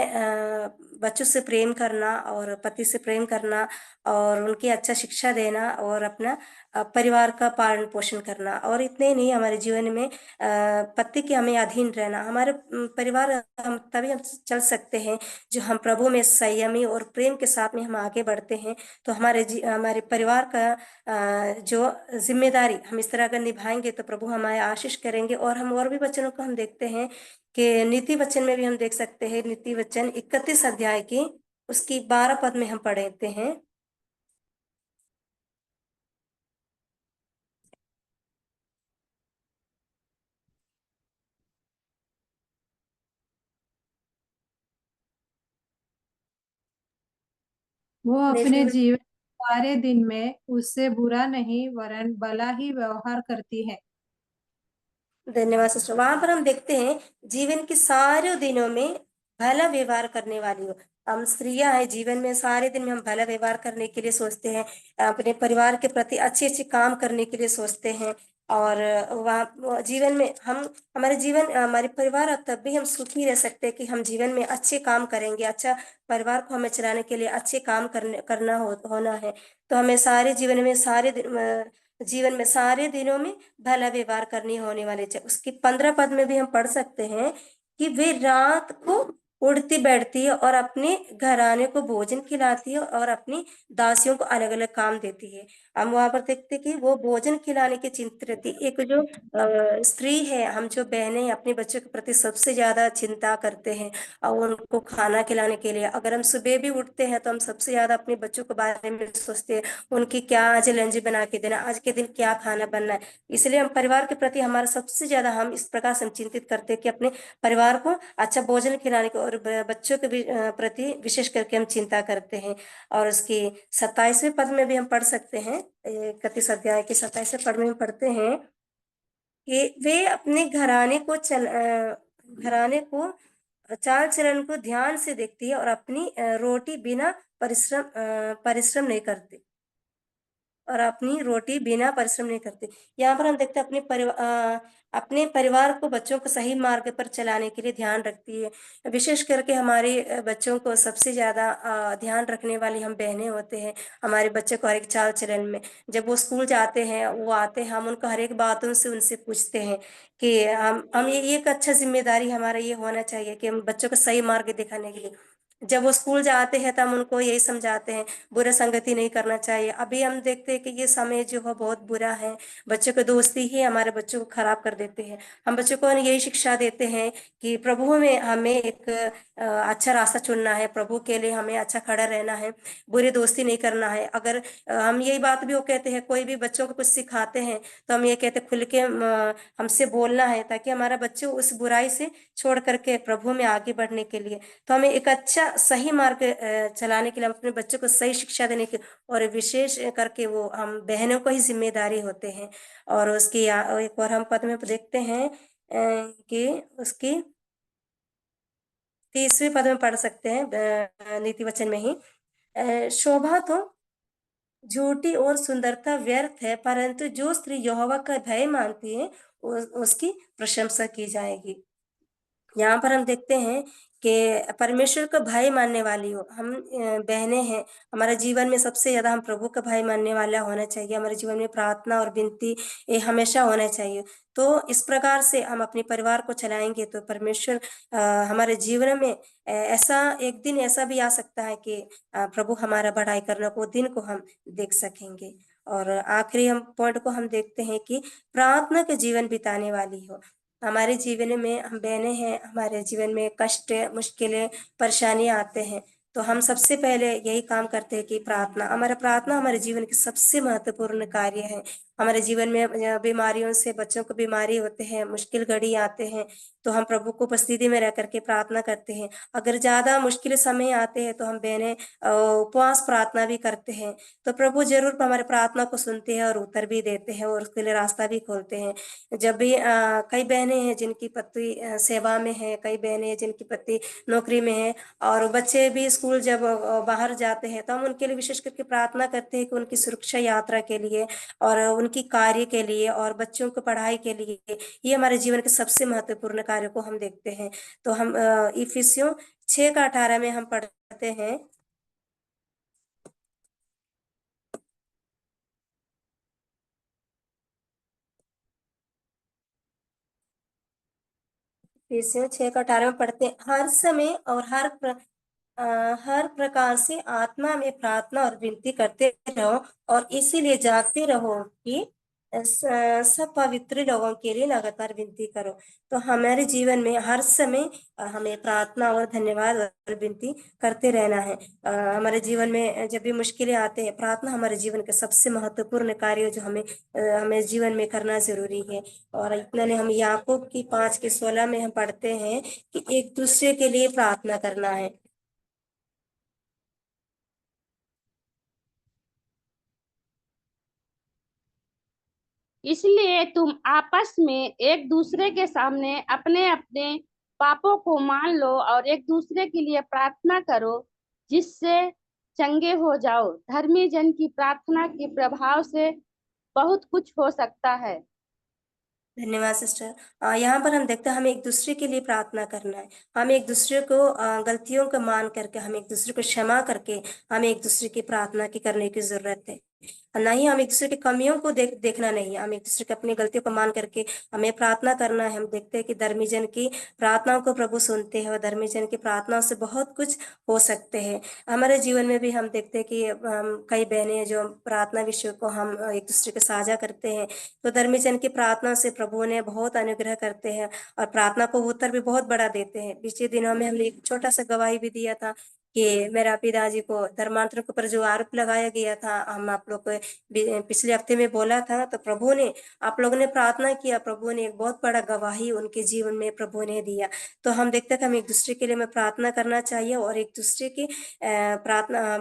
बच्चों से प्रेम करना और पति से प्रेम करना और उनकी अच्छा शिक्षा देना और अपना परिवार का पालन पोषण करना। और इतने ही नहीं, हमारे जीवन में पति के हमें अधीन रहना। हमारे परिवार हम तभी हम चल सकते हैं जो हम प्रभु में संयमी और प्रेम के साथ में हम आगे बढ़ते हैं। तो हमारे परिवार का जो जिम्मेदारी हम इस तरह अगर निभाएंगे तो प्रभु हमारे आशीष करेंगे। और हम और भी वचनों को हम देखते हैं कि नीति वचन में भी हम देख सकते हैं, नीति वचन 31 अध्याय की उसकी 12 पद में हम पढ़ते हैं। वो अपने जीवन के सारे दिन में उससे बुरा नहीं वरन भला ही व्यवहार करती है। धन्यवाद सिस्टर। वहां पर हम देखते हैं जीवन के सारे दिनों में भला व्यवहार करने वाली हो। हम स्त्रियां हैं, जीवन में सारे दिन में हम भला व्यवहार करने के लिए सोचते हैं, अपने परिवार के प्रति अच्छे अच्छे काम करने के लिए सोचते हैं। और वहाँ जीवन में हमारे परिवार तब भी हम सुखी रह सकते हैं कि हम जीवन में अच्छे काम करेंगे। अच्छा परिवार को हमें चलाने के लिए अच्छे काम करना होना है। तो हमें जीवन में सारे दिनों में भला व्यवहार करनी होने वाले चाहिए। उसकी 15 पद में भी हम पढ़ सकते हैं कि वे रात को उड़ती बैठती है और अपने घराने को भोजन खिलाती है और अपनी दासियों को अलग अलग काम देती है। हम वहां पर देखते कि वो भोजन खिलाने की चिंतित रहती। एक जो स्त्री है, हम जो बहनें अपने बच्चों के प्रति सबसे ज्यादा चिंता करते हैं और उनको खाना खिलाने के लिए अगर हम सुबह भी उठते हैं तो हम सबसे ज्यादा अपने बच्चों के बारे में सोचते हैं, उनकी क्या आज लंच बना के देना, आज के दिन क्या खाना बनना है। इसलिए हम परिवार के प्रति हमारा सबसे ज्यादा हम इस प्रकार से चिंतित करते हैं कि अपने परिवार को अच्छा भोजन खिलाने को और बच्चों के प्रति विशेष करके हम चिंता करते हैं। और उसकी 27वें पद में भी हम पढ़ सकते हैं, 31 अध्याय के 27वें पद में हम पढ़ते हैं कि वे अपने घराने को चाल चलन को ध्यान से देखती है और अपनी रोटी बिना परिश्रम नहीं करते यहाँ पर हम देखते हैं अपने परिवार को, बच्चों को सही मार्ग पर चलाने के लिए ध्यान रखती है। विशेष करके हमारे बच्चों को सबसे ज्यादा ध्यान रखने वाली हम बहनें होते हैं। हमारे बच्चे को हर एक चाल चलन में, जब वो स्कूल जाते हैं, वो आते हैं, हम उनको हर एक बातों से उनसे पूछते हैं कि हम ये एक अच्छा जिम्मेदारी हमारा ये होना चाहिए कि हम बच्चों को सही मार्ग दिखाने के लिए जब वो स्कूल जाते हैं तो हम उनको यही समझाते हैं बुरा संगति नहीं करना चाहिए। अभी हम देखते हैं कि ये समय जो है बहुत बुरा है, बच्चों की दोस्ती ही हमारे बच्चों को खराब कर देते हैं। हम बच्चों को यही शिक्षा देते हैं कि प्रभु में हमें एक अच्छा रास्ता चुनना है, प्रभु के लिए हमें अच्छा खड़ा रहना है, बुरी दोस्ती नहीं करना है। अगर हम यही बात भी वो कहते हैं, कोई भी बच्चों को कुछ सिखाते हैं तो हम ये कहते हैं खुल के हमसे बोलना है, ताकि हमारा बच्चों उस बुराई से छोड़ करके प्रभु में आगे बढ़ने के लिए, तो हमें एक अच्छा सही मार्ग चलाने के लिए, हम अपने बच्चों को सही शिक्षा देने के, और विशेष करके वो हम बहनों को ही जिम्मेदारी होते हैं। और उसकी एक और हम पद में देखते हैं कि उसकी 30वें पद में पढ़ सकते हैं नीति वचन में ही, शोभा तो झूठी और सुंदरता व्यर्थ है, परंतु जो स्त्री यहोवा का भय मानती है उसकी प्रशंसा की जाएगी। यहाँ पर हम देखते हैं कि परमेश्वर का भय मानने वाली हो हम बहनें हैं, हमारे जीवन में सबसे ज्यादा हम प्रभु का भय मानने वाला होना चाहिए। हमारे जीवन में प्रार्थना और विनती ये हमेशा होना चाहिए। तो इस प्रकार से हम अपने परिवार को चलाएंगे तो परमेश्वर हमारे जीवन में ऐसा एक दिन ऐसा भी आ सकता है कि प्रभु हमारा बढ़ाई करने को दिन को हम देख सकेंगे। और आखिरी हम पॉइंट को हम देखते हैं कि प्रार्थना के जीवन बिताने वाली हो। हमारे जीवन में हम बहनें हैं, हमारे जीवन में कष्ट मुश्किलें परेशानियां आते हैं, तो हम सबसे पहले यही काम करते हैं कि प्रार्थना हमारे जीवन की सबसे महत्वपूर्ण कार्य है। हमारे जीवन में बीमारियों से बच्चों को बीमारी होते हैं, मुश्किल घड़ी आते हैं, तो हम प्रभु को उपस्थिति में रह करके प्रार्थना करते हैं। अगर ज्यादा मुश्किल समय आते हैं तो हम बहनें उपवास प्रार्थना भी करते हैं, तो प्रभु जरूर हमारे प्रार्थना को सुनते हैं और उत्तर भी देते हैं और उसके लिए रास्ता भी खोलते हैं। जब भी कई बहनें हैं जिनकी पति सेवा में है, कई बहनें हैं जिनकी पति नौकरी में है, और बच्चे भी स्कूल जब बाहर जाते हैं तो हम उनके लिए विशेष करके प्रार्थना करते हैं कि उनकी सुरक्षा यात्रा के लिए और उनकी कार्य के लिए और बच्चों को पढ़ाई के लिए, ये हमारे जीवन के सबसे महत्वपूर्ण कार्य को हम देखते हैं। तो हम इफिसियों 6:18 में हम पढ़ते हैं, इफिसियों 6:18 में पढ़ते हैं, हर समय और हर प्रकार से आत्मा में प्रार्थना और विनती करते रहो और इसीलिए जागते रहो कि सब पवित्र लोगों के लिए लगातार विनती करो। तो हमारे जीवन में हर समय हमें प्रार्थना और धन्यवाद और विनती करते रहना है। हमारे जीवन में जब भी मुश्किलें आते हैं, प्रार्थना हमारे जीवन का सबसे महत्वपूर्ण कार्य जो हमें जीवन में करना जरूरी है। और इतना ने हम याकूब की 5:16 में हम पढ़ते हैं कि एक दूसरे के लिए प्रार्थना करना है। इसलिए तुम आपस में एक दूसरे के सामने अपने अपने पापों को मान लो और एक दूसरे के लिए प्रार्थना करो जिससे चंगे हो जाओ। धर्मी जन की प्रार्थना के प्रभाव से बहुत कुछ हो सकता है। धन्यवाद सिस्टर। यहाँ पर हम देखते हैं हमें एक दूसरे के लिए प्रार्थना करना है। हमें एक दूसरे को गलतियों को मान करके, हमें एक दूसरे को क्षमा करके, हमें एक दूसरे की प्रार्थना की करने की जरूरत है। ना ही हम एक दूसरे की कमियों को देखना नहीं है, हम एक दूसरे की अपनी गलतियों को मान करके हमें प्रार्थना करना है। हम देखते हैं कि धर्मी जन की प्रार्थनाओं को प्रभु सुनते हैं और धर्मी जन की प्रार्थनाओं से बहुत कुछ हो सकते हैं। हमारे जीवन में भी हम देखते हैं कि हम कई बहनें जो प्रार्थना विषय को हम एक दूसरे के साझा करते हैं, तो धर्मी जन की प्रार्थना से प्रभु ने बहुत अनुग्रह करते हैं और प्रार्थना को उत्तर भी बहुत बड़ा देते हैं। पिछले दिनों में हमने एक छोटा सा गवाही भी दिया था कि मेरा पिताजी को धर्मांतरण के ऊपर जो आरोप लगाया गया था, हम आप लोग को पिछले हफ्ते में बोला था, तो प्रभु ने, आप लोगों ने प्रार्थना किया, प्रभु ने एक बहुत बड़ा गवाही उनके जीवन में प्रभु ने दिया। तो हम देखते हैं कि हम एक दूसरे के लिए हमें प्रार्थना करना चाहिए और एक दूसरे की प्रार्थना,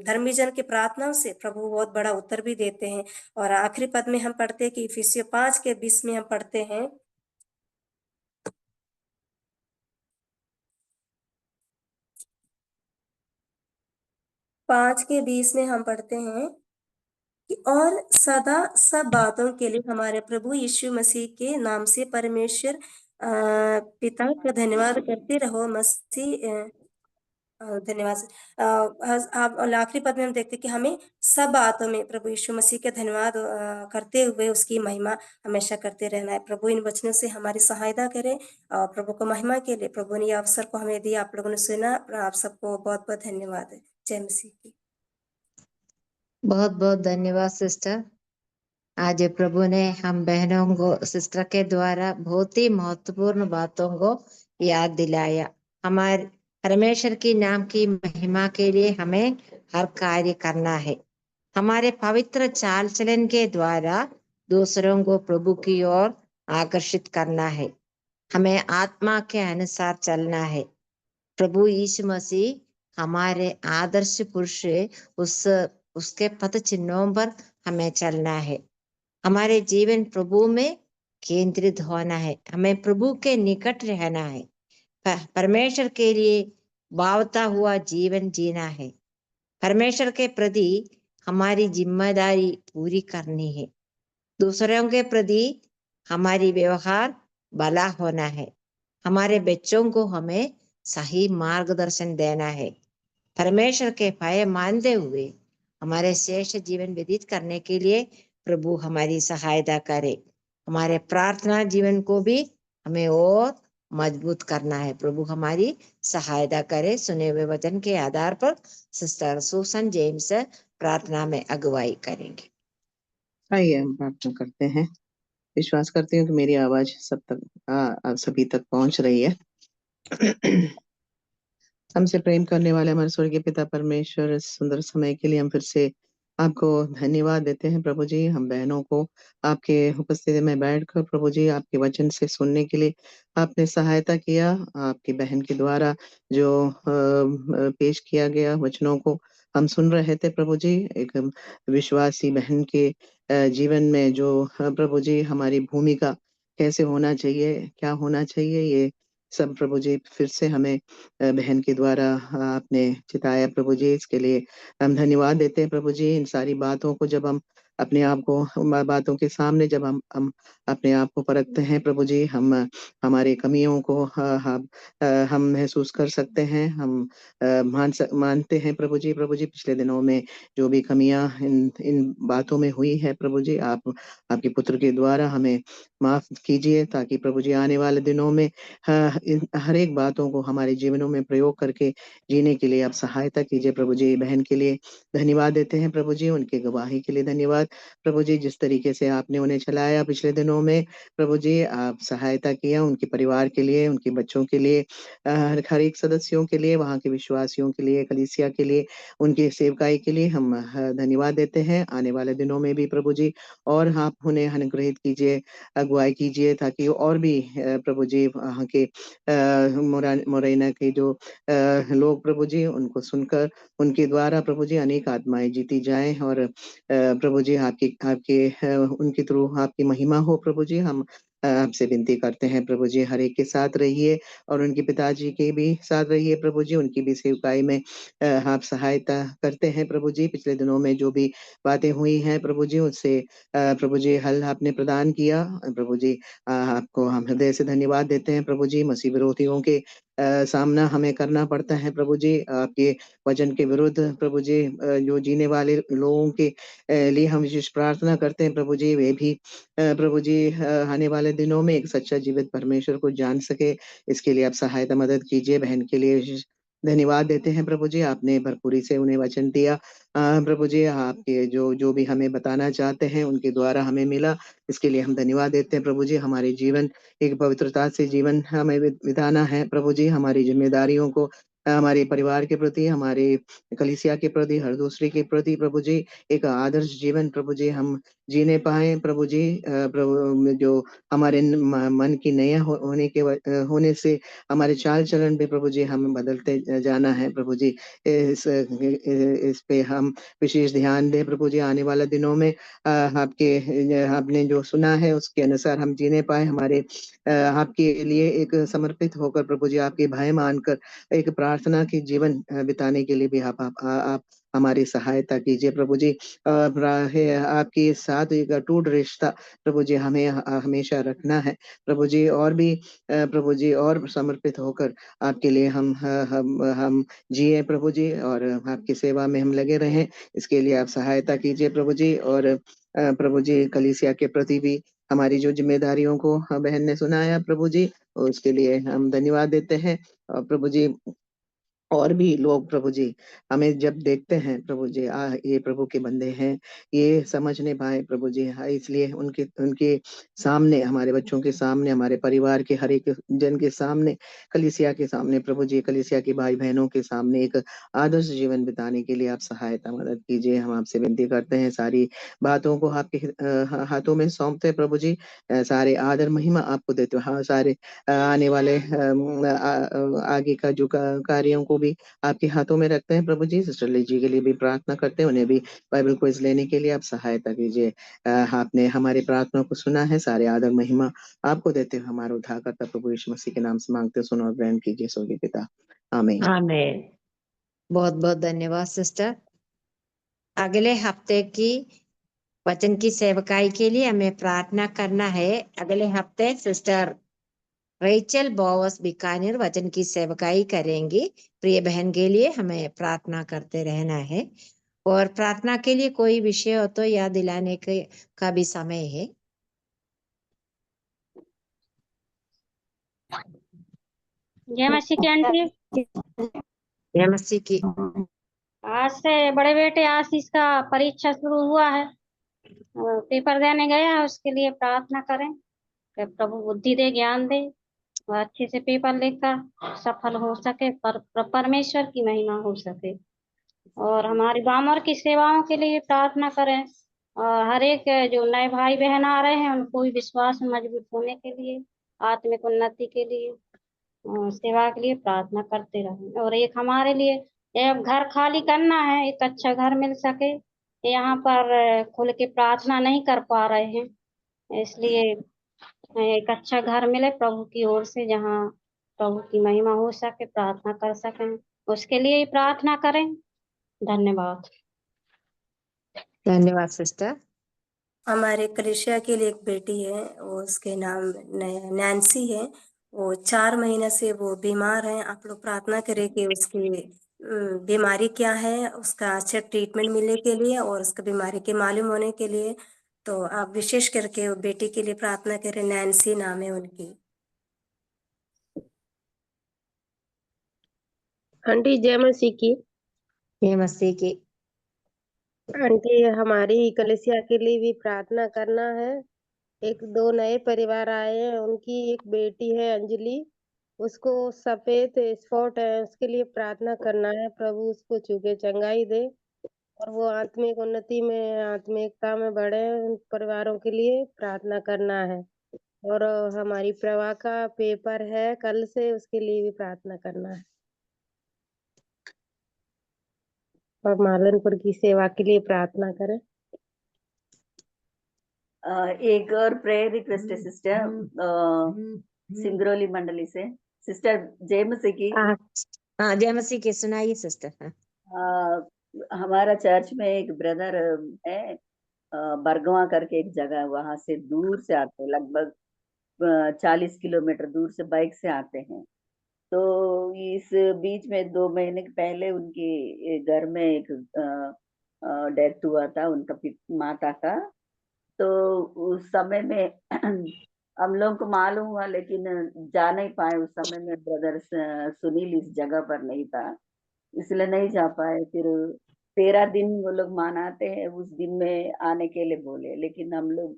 धर्मी जन की प्रार्थनाओं से प्रभु बहुत बड़ा उत्तर भी देते हैं। और आखिरी पद में हम पढ़ते हैं कि इफिसियों 5:20 में हम पढ़ते हैं, 5:20 में हम पढ़ते हैं कि और सदा सब बातों के लिए हमारे प्रभु यीशु मसीह के नाम से परमेश्वर पिता का धन्यवाद करते रहो। धन्यवाद। आप आखिरी पद में हम देखते हैं कि हमें सब बातों में प्रभु यीशु मसीह का धन्यवाद करते हुए उसकी महिमा हमेशा करते रहना है। प्रभु इन वचनों से हमारी सहायता करे और प्रभु को महिमा के लिए प्रभु ने ये अवसर को हमें दिया, आप लोगों ने सुना। आप सबको बहुत बहुत धन्यवाद है। जय मसीह की। बहुत बहुत धन्यवाद सिस्टर। आज प्रभु ने हम बहनों को सिस्टर के द्वारा बहुत ही महत्वपूर्ण बातों को याद दिलाया। हमारे परमेश्वर की नाम की महिमा के लिए हमें हर कार्य करना है। हमारे पवित्र चाल चलन के द्वारा दूसरों को प्रभु की ओर आकर्षित करना है। हमें आत्मा के अनुसार चलना है। प्रभु यीशु मसीह हमारे आदर्श पुरुष, उसके पथ चिन्हों पर हमें चलना है। हमारे जीवन प्रभु में केंद्रित होना है। हमें प्रभु के निकट रहना है। परमेश्वर के लिए भावता हुआ जीवन जीना है। परमेश्वर के प्रति हमारी जिम्मेदारी पूरी करनी है। दूसरों के प्रति हमारी व्यवहार भला होना है। हमारे बच्चों को हमें सही मार्गदर्शन देना है। परमेश्वर के भय मानते हुए हमारे शेष जीवन व्यतीत करने के लिए प्रभु हमारी सहायता करे। हमारे प्रार्थना जीवन को भी हमें और मजबूत करना है। प्रभु हमारी सहायता करे। सुने हुए वचन के आधार पर सिस्टर सुसन जेम्स प्रार्थना में अगुवाई करेंगे। आइए हम प्रार्थना करते हैं। विश्वास करती हूँ कि मेरी आवाज सब तक सभी तक पहुंच रही है। हमसे प्रेम करने वाले हमारे स्वर्गीय पिता परमेश्वर, इस सुंदर समय के लिए हम फिर से आपको धन्यवाद देते हैं प्रभु जी। हम बहनों को आपके उपस्थिति में बैठकर प्रभु जी आपके वचन से सुनने के लिए आपने सहायता किया। आपकी बहन के द्वारा जो पेश किया गया वचनों को हम सुन रहे थे प्रभु जी। एक विश्वासी बहन के जीवन में जो प्रभु जी हमारी भूमिका कैसे होना चाहिए, क्या होना चाहिए, ये सब प्रभु जी फिर से हमें बहन के द्वारा आपने चिताया प्रभु जी। इसके लिए हम धन्यवाद देते हैं प्रभु जी। इन सारी बातों को जब हम अपने आप को बातों के सामने जब हम अपने आप को परखते हैं प्रभु जी, हम हमारे कमियों को हम महसूस कर सकते हैं। हम मानते हैं प्रभु जी। पिछले दिनों में जो भी कमियां इन बातों में हुई है प्रभु जी, आप आपके पुत्र के द्वारा हमें माफ कीजिए, ताकि प्रभु जी आने वाले दिनों में इन हर एक बातों को हमारे जीवनों में प्रयोग करके जीने के लिए आप सहायता कीजिए प्रभु जी। बहन के लिए धन्यवाद देते हैं प्रभु जी, उनके गवाही के लिए धन्यवाद प्रभु जी। जिस तरीके से आपने उन्हें चलाया पिछले दिनों में प्रभु जी, आप सहायता किया उनके परिवार के लिए, उनके बच्चों के लिए, हर एक सदस्यों के लिए, वहाँ के विश्वासियों के लिए, कलीसिया के लिए, उनकी सेवकाई के लिए हम धन्यवाद देते हैं। आने वाले दिनों में भी प्रभु जी और आप उन्हें अनुग्रहित कीजिए, अगुवाई कीजिए, ताकि और भी प्रभु जी वहाँ के मोरेना के जो लोग प्रभु जी, उनको सुनकर उनके द्वारा प्रभु जी अनेक आत्माएं जीती जाएं और प्रभु जी आपके उनके थ्रू आपकी महिमा हो प्रभु जी। हम आपसे विनती करते हैं प्रभु जी, हर एक के साथ रहिए और उनके पिताजी के भी साथ रहिए प्रभु जी। उनकी भी सेवकाई में आप सहायता करते हैं प्रभु जी। पिछले दिनों में जो भी बातें हुई हैं प्रभु जी, उससे प्रभु जी हल आपने प्रदान किया प्रभु जी। आपको हम हृदय से धन्यवाद देते हैं प्रभु जी। मसीह विरोधियों के सामना हमें करना पड़ता है प्रभु जी, आपके वचन के विरुद्ध प्रभु जी। जो जीने वाले लोगों के लिए हम विशेष प्रार्थना करते हैं प्रभु जी, वे भी प्रभु जी आने वाले दिनों में एक सच्चा जीवित परमेश्वर को जान सके, इसके लिए आप सहायता मदद कीजिए। बहन के लिए विशेष धन्यवाद देते हैं प्रभु जी, आपने भरपूरी से उन्हें वचन दिया प्रभु जी। आपके जो भी हमें बताना चाहते हैं उनके द्वारा हमें मिला, इसके लिए हम धन्यवाद देते हैं प्रभु जी। हमारे जीवन एक पवित्रता से जीवन हमें बिताना है प्रभु जी। हमारी जिम्मेदारियों को हमारे परिवार के प्रति, हमारे कलीसिया के प्रति, हर दूसरे के प्रति प्रभु जी एक आदर्श जीवन प्रभु जी हम जीने पाए प्रभु जी। प्रभु जो हमारे मन की नया होने से हमारे चाल चलन पे प्रभु जी हम बदलते जाना है प्रभु जी। इस पे हम विशेष ध्यान दें प्रभु जी। आने वाले दिनों में आपने जो सुना है उसके अनुसार हम जीने पाए, हमारे आपके लिए एक समर्पित होकर प्रभु जी, आपके भय मानकर एक प्रार्थना के जीवन बिताने के लिए भी आप हमारी सहायता कीजिए प्रभु जी। आपके साथ एक अटूट रिश्ता प्रभु जी हमें हमेशा रखना है प्रभु जी, और भी प्रभु जी और समर्पित होकर आपके लिए हम जिए प्रभु जी, और आपकी सेवा में हम लगे रहें। इसके लिए आप सहायता कीजिए प्रभु जी। और प्रभु जी कलीसिया के प्रति भी हमारी जो जिम्मेदारियों को बहन ने सुनाया प्रभु जी, उसके लिए हम धन्यवाद देते हैं। और प्रभु जी और भी लोग प्रभु जी हमें जब देखते हैं प्रभु जी, ये प्रभु के बंदे हैं, ये समझ नहीं पाए प्रभु जी, इसलिए उनके उनके सामने, हमारे बच्चों के सामने, हमारे परिवार के हर एक जन के सामने, कलीसिया के सामने प्रभु जी, कलीसिया के भाई बहनों के सामने एक आदर्श जीवन बिताने के लिए आप सहायता मदद कीजिए। हम आपसे विनती करते हैं, सारी बातों को आपके हाथों में सौंपते हैं प्रभु जी। सारे आदर महिमा आपको देते हो। हाँ, सारे आने वाले आगे का जो कार्यों को भी आपके हाथों में रखते हैं प्रभु जी। सिस्टर लीजी के लिए भी प्रार्थना करते हैं, उन्हें भी बाइबल क्विज लेने के लिए आप सहायता कीजिए। आपने हमारी प्रार्थना को सुना है, सारे आदर महिमा आपको देते हुए हमारे उद्धारकर्ता प्रभु यीशु मसीह के नाम से मांगते, सुनो और ग्रहण कीजिए स्वर्गीय पिता, आमीन। आमीन। बहुत बहुत धन्यवाद सिस्टर। अगले हफ्ते की वचन की सेवकाई के लिए हमें प्रार्थना करना है। अगले हफ्ते सिस्टर रेचल बोवस बीकानेर वचन की सेवकाई करेंगी। प्रिय बहन के लिए हमें प्रार्थना करते रहना है, और प्रार्थना के लिए कोई विषय हो तो याद दिलाने का भी समय है। जय मसीह की आंटी। जय मसीह की। आज से बड़े बेटे आशीष का परीक्षा शुरू हुआ है, पेपर देने गया है, उसके लिए प्रार्थना करें कि प्रभु बुद्धि दे, ज्ञान दे, और अच्छे से पेपर लिखकर सफल हो सके, परमेश्वर की महिमा हो सके। और हमारी बामर की सेवाओं के लिए प्रार्थना करें, और हर एक जो नए भाई बहन आ रहे हैं उनको भी विश्वास में मजबूत होने के लिए, आत्मिक उन्नति के लिए, सेवा के लिए प्रार्थना करते रहें। और एक हमारे लिए एक घर खाली करना है, एक अच्छा घर मिल सके। यहाँ पर खुल के प्रार्थना नहीं कर पा रहे हैं, इसलिए एक अच्छा घर मिले प्रभु की ओर से, जहाँ प्रभु की महिमा हो सके, प्रार्थना कर सकें, उसके लिए ही प्रार्थना करें। धन्यवाद। धन्यवाद सिस्टर। हमारे कलिसिया के लिए एक बेटी है, वो उसके नाम नैन्सी है। वो 4 महीने से वो बीमार है। आप लोग प्रार्थना करें कि उसकी बीमारी क्या है, उसका अच्छा ट्रीटमेंट मिलने के लिए और उसका बीमारी के मालूम होने के लिए। तो आप विशेष करके वो बेटी के लिए प्रार्थना करें। नैन्सी नाम है उनकी। आंटी जय मसीह की। जय मसीह की। आंटी हमारी कलिसिया के लिए भी प्रार्थना करना है। एक 2 नए परिवार आए हैं, उनकी एक बेटी है अंजलि, उसको सफेद स्पॉट है, उसके लिए प्रार्थना करना है। प्रभु उसको छू के चंगाई दे और वो आत्मिक उन्नति में, आत्मिकता में बढ़े। उन परिवारों के लिए प्रार्थना करना है। और हमारी प्रभा का पेपर है कल से, उसके लिए भी प्रार्थना करना है। और मालनपुर की सेवा के लिए प्रार्थना करें। एक और प्रेयर रिक्वेस्ट है सिस्टर, सिंगरौली मंडली से, सिस्टर जय मसीह की। हाँ जय मसीह की, सुनाइए सिस्टर। हमारा चर्च में एक ब्रदर है, बरगवा करके एक जगह, वहां से दूर से आते हैं, लगभग 40 किलोमीटर दूर से बाइक से आते हैं। तो इस बीच में 2 महीने पहले उनके घर में एक डेथ हुआ था, उनका माता का। तो उस समय में हम लोग को मालूम हुआ, लेकिन जा नहीं पाए। उस समय में ब्रदर सुनील इस जगह पर नहीं था, इसलिए नहीं जा पाए। फिर 13 दिन वो लोग मनाते हैं, उस दिन में आने के लिए बोले, लेकिन हम लोग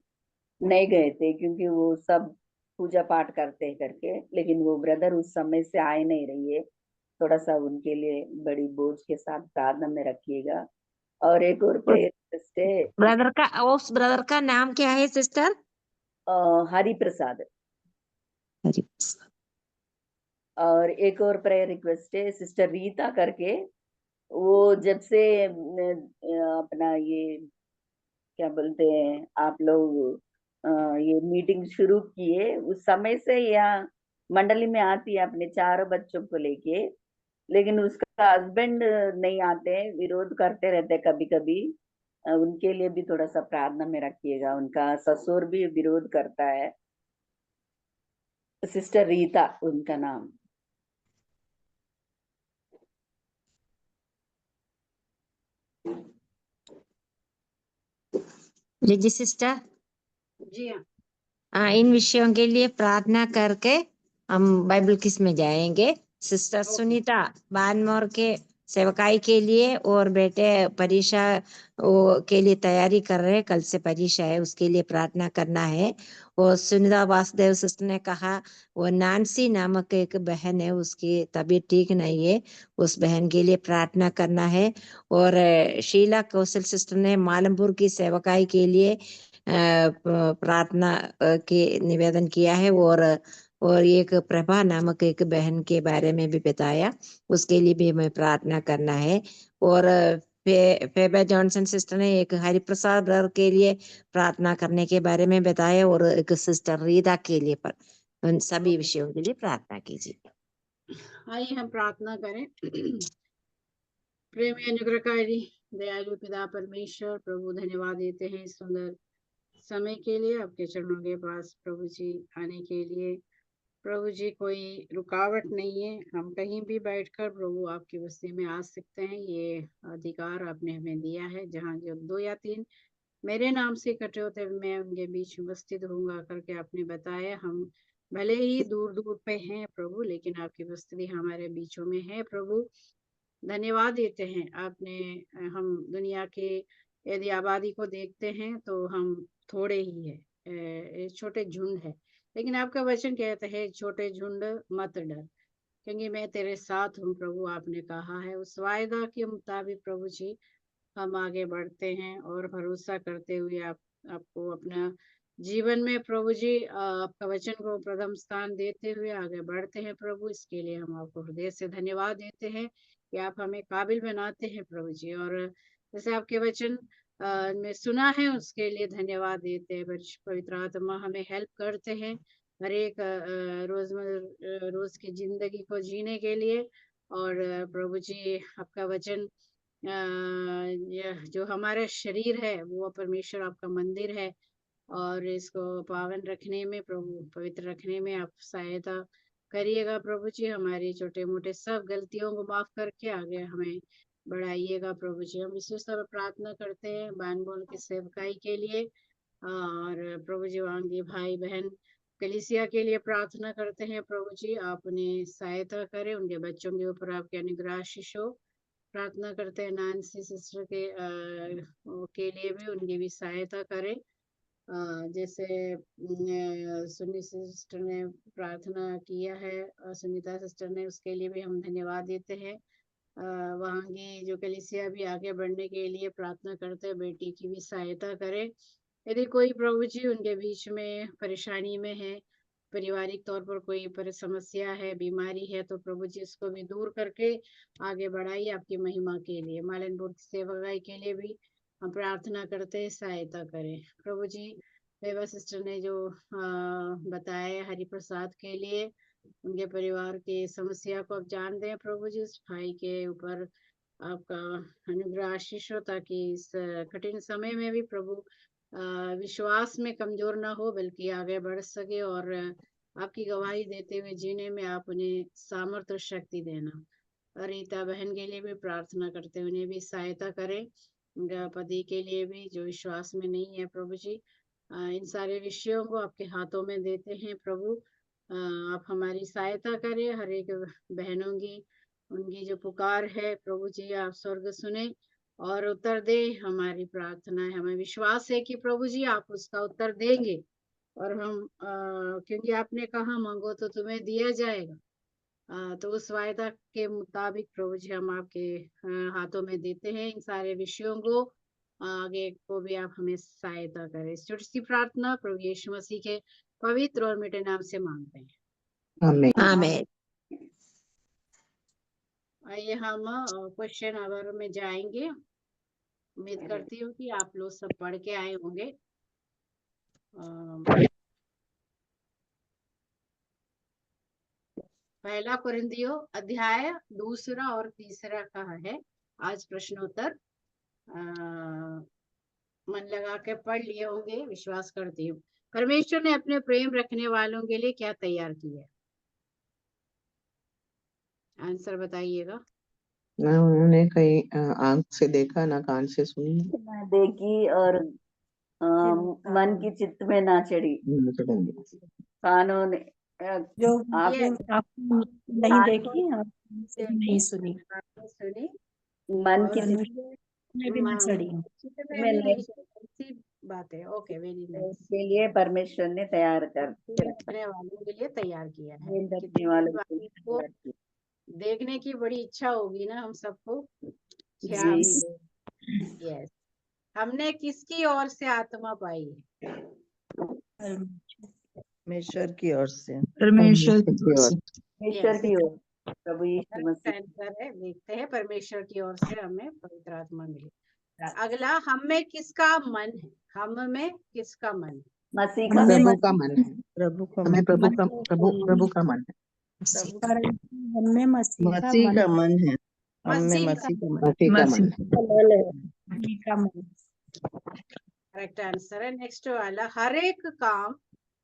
नहीं गए थे क्योंकि वो सब पूजा पाठ करते हैं करके। लेकिन वो ब्रदर उस समय से आए नहीं रही है। थोड़ा सा उनके लिए बड़ी बोझ के साथ प्रार्थना में रखिएगा। और एक और प्रेयर, उस ब्रदर का नाम क्या है सिस्टर? हरि प्रसाद। हरि। और एक और प्रेयर रिक्वेस्ट है सिस्टर रीता करके, वो जब से अपना ये क्या बोलते हैं आप लोग, ये मीटिंग शुरू किए, उस समय से यहाँ मंडली में आती है अपने 4 बच्चों को लेके। लेकिन उसका हस्बैंड नहीं आते, विरोध करते रहते कभी कभी, उनके लिए भी थोड़ा सा प्रार्थना में रखिएगा। उनका ससुर भी विरोध करता है। सिस्टर रीता उनका नाम। लिजी सिस्टर, जी हाँ। इन विषयों के लिए प्रार्थना करके हम बाइबल किस में जाएंगे। सिस्टर सुनीता बानमोर के सेवकाई के लिए और बेटे परीक्षा के लिए तैयारी कर रहे हैं, कल से परीक्षा है, उसके लिए प्रार्थना करना है। और सुनीता वासुदेव सिस्टर ने कहा वो नानसी नामक एक बहन है, उसकी तबीयत ठीक नहीं है, उस बहन के लिए प्रार्थना करना है। और शीला कौशल सिस्टर ने मालमपुर की सेवकाई के लिए प्रार्थना के निवेदन किया है। और एक प्रभा नामक एक बहन के बारे में भी बताया, उसके लिए भी हमें प्रार्थना करना है। और फेबा जॉनसन सिस्टर ने एक हरिप्रसाद ब्रदर के लिए प्रार्थना करने के बारे में बताया, और एक सिस्टर रीता के लिए पर उन सभी विषयों के लिए प्रार्थना कीजिए। आइए हम प्रार्थना करें। प्रेमी अनुग्रहकारी दयालु पिता परमेश्वर, प्रभु धन्यवाद देते हैं इस सुंदर समय के लिए, आपके चरणों के पास प्रभु जी आने के लिए। प्रभु जी कोई रुकावट नहीं है, हम कहीं भी बैठकर प्रभु आपकी बस्ती में आ सकते हैं, ये अधिकार आपने हमें दिया है। जहाँ जो 2 या 3 मेरे नाम से इकट्ठे होते मैं उनके बीच उपस्थित होऊंगा करके आपने बताया। हम भले ही दूर दूर पे हैं प्रभु, लेकिन आपकी उपस्थिति हमारे बीचों में है प्रभु। धन्यवाद देते हैं आपने। हम दुनिया के यदि आबादी को देखते हैं तो हम थोड़े ही है, छोटे झुंड है, लेकिन आपका वचन कहता है छोटे झुंड मत डर, क्योंकि मैं तेरे साथ हूँ प्रभु, आपने कहा है। उस वायदा के मुताबिक प्रभु जी हम आगे बढ़ते हैं और भरोसा करते हुए आपको अपना जीवन में प्रभु जी आपका वचन को प्रथम स्थान देते हुए आगे बढ़ते हैं प्रभु। इसके लिए हम आपको हृदय से धन्यवाद देते हैं कि आप हमें काबिल बनाते हैं प्रभु जी। और जैसे आपके वचन में सुना है उसके लिए धन्यवाद देते हैं। पवित्र आत्मा हमें हेल्प करते हैं हर एक रोज की जिंदगी को जीने के लिए। और प्रभु जी आपका वचन यह जो हमारा शरीर है वो परमेश्वर आपका मंदिर है, और इसको पावन रखने में प्रभु, पवित्र रखने में आप सहायता करिएगा प्रभु जी। हमारी छोटे मोटे सब गलतियों को माफ करके आगे हमें बढ़ाइएगा प्रभु जी। हम विशेष तौर पर प्रार्थना करते हैं बानबोल की सेवकाई के लिए, और प्रभु जी वांगी भाई बहन कलीसिया के लिए प्रार्थना करते हैं प्रभु जी, आप उन्हें सहायता करें, उनके बच्चों के ऊपर आपके अनुग्रह आशीष हो। प्रार्थना करते हैं नानसी सिस्टर के लिए भी, उनकी भी सहायता करें। जैसे सुनी सिस्टर ने प्रार्थना किया है, सुनीता सिस्टर ने, उसके लिए भी हम धन्यवाद देते हैं। वहाँ की जो कलीसिया भी आगे बढ़ने के लिए प्रार्थना करते हैं, बेटी की भी सहायता करें। यदि कोई प्रभु जी उनके बीच में परेशानी में है, पारिवारिक तौर पर कोई समस्या है, बीमारी है, तो प्रभु जी उसको भी दूर करके आगे बढ़ाइए आपकी महिमा के लिए। मालनपुर सेवकाई के लिए भी हम प्रार्थना करते हैं, सहायता करें प्रभु जी। देवा सिस्टर ने जो बताया हरिप्रसाद के लिए, उनके परिवार की समस्या को आप जानते हैं प्रभु जी, उस भाई के ऊपर आपका अनुग्रह आशीष हो, ताकि इस कठिन समय में भी प्रभु विश्वास में कमजोर ना हो, बल्कि आगे बढ़ सके और आपकी गवाही देते हुए जीने में आप उन्हें सामर्थ्य और शक्ति देना। रीता बहन के लिए भी प्रार्थना करते हैं, उन्हें भी सहायता करें, उनका पति के लिए भी जो विश्वास में नहीं है प्रभु जी। इन सारे विषयों को आपके हाथों में देते हैं प्रभु। आप हमारी सहायता करें, हर एक बहनों की उनकी जो पुकार है प्रभु जी, आप स्वर्ग सुने और उत्तर दे हमारी प्रार्थना है। हमें विश्वास है कि प्रभु जी आप उसका उत्तर देंगे, और हम क्योंकि आपने कहा मांगो तो तुम्हें दिया जाएगा। तो उस वायदा के मुताबिक प्रभु जी हम आपके हाथों में देते हैं इन सारे विषयों को, आगे को भी आप हमें सहायता करें। इस छोटी सी प्रार्थना प्रभु यीशु मसीह के पवित्र और मीठे नाम से मांगते हैं, आमीन। आमीन। आइए हम क्वेश्चन आवर में जाएंगे। उम्मीद करती हूँ कि आप लोग सब पढ़ के आए होंगे। पहला कुरिन्थियों अध्याय 2 और 3 का है आज प्रश्नोत्तर। मन लगा के पढ़ लिए होंगे विश्वास करती हूँ। परमेश्वर ने अपने प्रेम रखने वालों के लिए क्या तैयार किया है? आंसर बताइएगा। ना उन्होंने कहीं आंख से देखा, ना कान से सुनी, ना देखी और मन की चित्त में ना चढ़ी। कानों ने जो आप ये आप नहीं देखी, आप नहीं सुनी, सुनी मन और की चित्त में भी ना चढ़ी। चित्त में में भी नहीं, नहीं चढ़ी। अच्छी बात है। Okay, very nice. उसके लिए परमेश्वर ने तैयार कर रखने वालों के लिए तैयार किया है। रखने कितनी वालों बात के लिए को तैयार किया। देखने की बड़ी इच्छा होगी ना हम सबको, क्या जी। मिले। यस, हमने किसकी ओर से आत्मा पाई है? परमेश्वर की ओर से। परमेश्वर की ओर। ईश्वर की ओर प्रभु यीशु मसीह। आंसर है, देखते हैं परमेश्वर की ओर से हमें पवित्र आत्मा मिली। अगला, हम में किसका मन है? हम में किसका मन है? मसीह का प्रभु का मन है। प्रभु का हमें मन। प्रभु का मन है। हमें मसीह मसीह का मन है। हम में मसीह मसीह का मन। मसीह का मन है। करेक्ट आंसर है। नेक्स्ट वाला, हर एक काम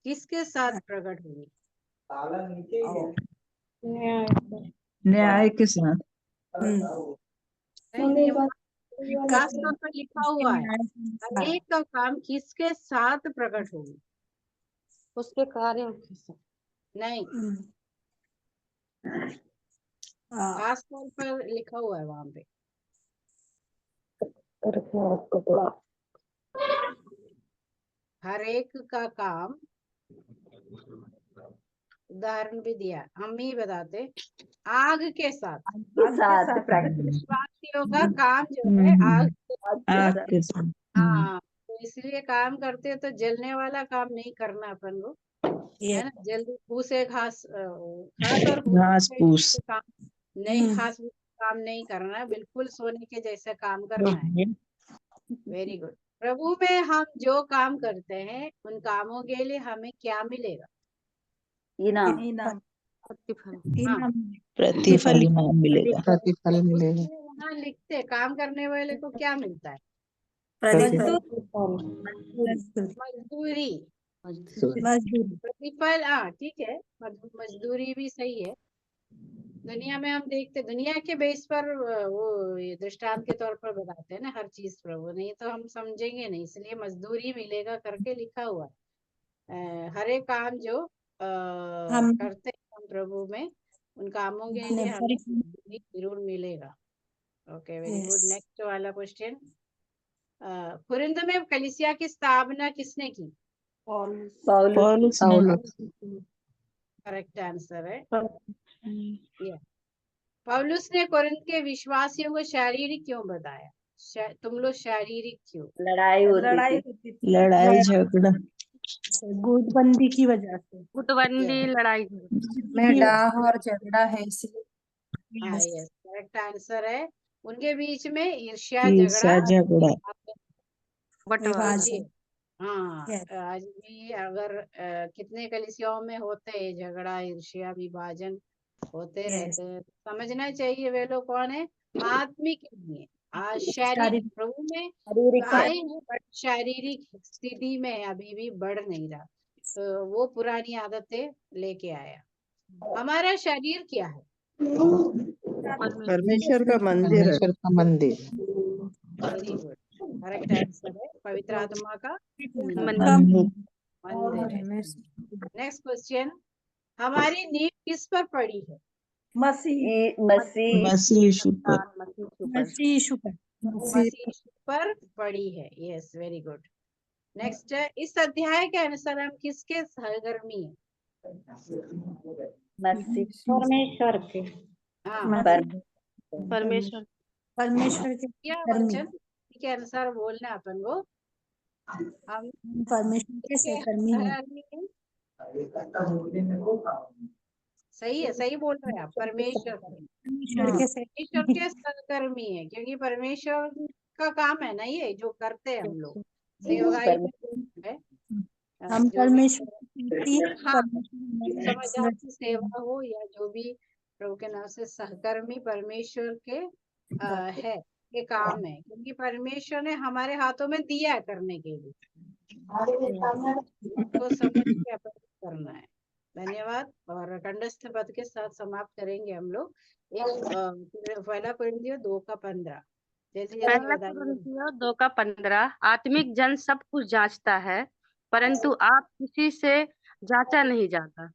किसके साथ प्रकट हुई? न्याय के साथ। नहीं, खास तौर पर लिखा हुआ है हर एक का काम किसके साथ प्रकट होगी? उसके कार्यों के साथ। नहीं, खास तौर पर लिखा हुआ है वहां पे। हर एक का काम, उदाहरण भी दिया, हम ही बताते, आग के साथ। विश्वासियों का काम जो है आग आग के साथ। हाँ, तो इसलिए काम करते तो जलने वाला काम नहीं करना अपन को, है ना। जल्दी फूसे घास और घास फूस। काम नहीं, घास काम नहीं करना है, बिल्कुल सोने के जैसा काम करना है। Very good. प्रभु में हम जो काम करते हैं उन कामों के लिए हमें क्या मिलेगा? इनाम। प्रतिफल इनाम मिलेगा। प्रतिफल मिलेगा। वहाँ लिखते काम करने वाले को क्या मिलता है? मजदूरी। प्रतिफल, हाँ ठीक है, मजदूरी भी सही है। दुनिया में हम देखते, दुनिया के बेस पर वो ये दृष्टांत के तौर पर बताते हैं ना हर चीज प्रभु, नहीं तो हम समझेंगे नहीं, इसलिए मजदूरी मिलेगा करके लिखा हुआ है। हर एक काम जो करते हैं हम प्रभु में, उन कामों के लिए हमें मजदूरी जरूर मिलेगा। Okay, very good. नेक्स्ट वाला क्वेश्चन, कुरिन्थ में कलीसिया की स्थापना किसने की? पौलुस ने। करेक्ट आंसर है। पौलुस ने कुरिन्थ के विश्वासियों को शारीरिक क्यों बताया? तुम लोग शारीरिक क्यों? लड़ाई होती थी। लड़ाई झगड़ा। गुटबंदी की वजह से। गुटबंदी, लड़ाई में डाह और झगड़ा है इसलिए। हाँ, यस, करेक्ट आंसर है। उनके बीच में ईर्ष्या ईर्ष्या झगड़ा। बंटवारा। हाँ, आज भी अगर कितने कलीसियाओं में होते हैं झगड़ा, ईर्ष्या, विभाजन होते रहते हैं। समझना चाहिए वे लोग कौन है? आत्मिक नहीं है, आज शारीरिक प्रभु में आए हैं, बट शारीरिक स्थिति में अभी भी बढ़ नहीं रहा, तो वो पुरानी आदतें लेके आया। हमारा शरीर क्या है? परमेश्वर का मंदिर है। परमेश्वर का मंदिर। वेरी गुड, करेक्ट आंसर है। पवित्र आत्मा का मंदिर। मंदिर है। नेक्स्ट क्वेश्चन, हमारी नींव किस पर पड़ी है? मसीह यीशु पर। मसीह पर पड़ी है। Yes, very good. नेक्स्ट, इस अध्याय के अनुसार हम किसके सहकर्मी हैं? परमेश्वर के। हाँ, परमेश्वर के क्या वचन के अनुसार बोलना अपन को? हम परमेश्वर के सहकर्मी हैं। सही है, सही बोल रहे हैं आप। परमेश्वर के सहकर्मी है, क्योंकि परमेश्वर का काम है ना ये जो करते हैं हम लोग, सेवकाई है। हम परमेश्वर हाँ, समाजात की सेवा हो या जो भी प्रभु के नाम से सहकर्मी परमेश्वर के है ये काम है, क्योंकि परमेश्वर ने हमारे हाथों में दिया है करने के लिए, तो समझ के अपन करना है। धन्यवाद। और कंठस्थ पद के साथ समाप्त करेंगे हम लोग। एक पहला कोरिन्थियों 2:15 जैसे जैसे पहला बताइए। कुरिन्थियों 2:15 आत्मिक जन सब कुछ जांचता है, परंतु आप किसी से जांचा नहीं जाता।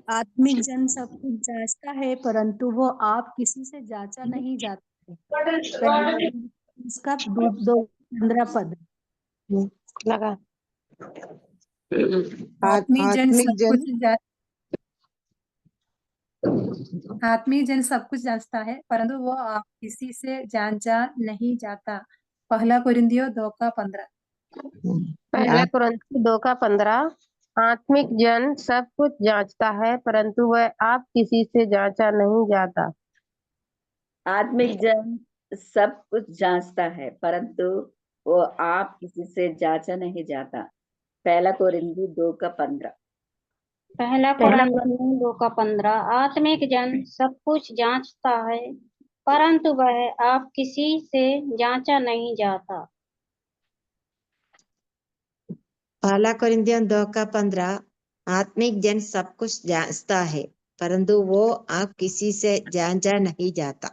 आत्मिक जन सब कुछ जांचता है, परंतु वो आप किसी से जांचा नहीं जाता। इसका 2:15 पद लगा। आत्मिक जन आत्मिक सब जन कुछ आत्मिक जन सब कुछ जांचता है, परंतु वो आप किसी से जांचा नहीं जाता। पहला कुरिन्थियों 2:15। पहला कुरिन्थियों 2:15 आत्मिक जन सब कुछ जांचता है, परंतु वह आप किसी से जांचा नहीं जाता। आत्मिक जन सब कुछ जांचता है, परंतु वो आप किसी से जांचा नहीं जाता। पहला कोरिन्थियों 2:15। पहला कुरिन्थियों 2:15 आत्मिक जन सब कुछ जांचता है, परंतु वह आप किसी से जांचा नहीं जाता। पहला कोरिन्थियों 2:15 आत्मिक जन सब कुछ जांचता है, परंतु वो आप किसी से जांचा नहीं जाता।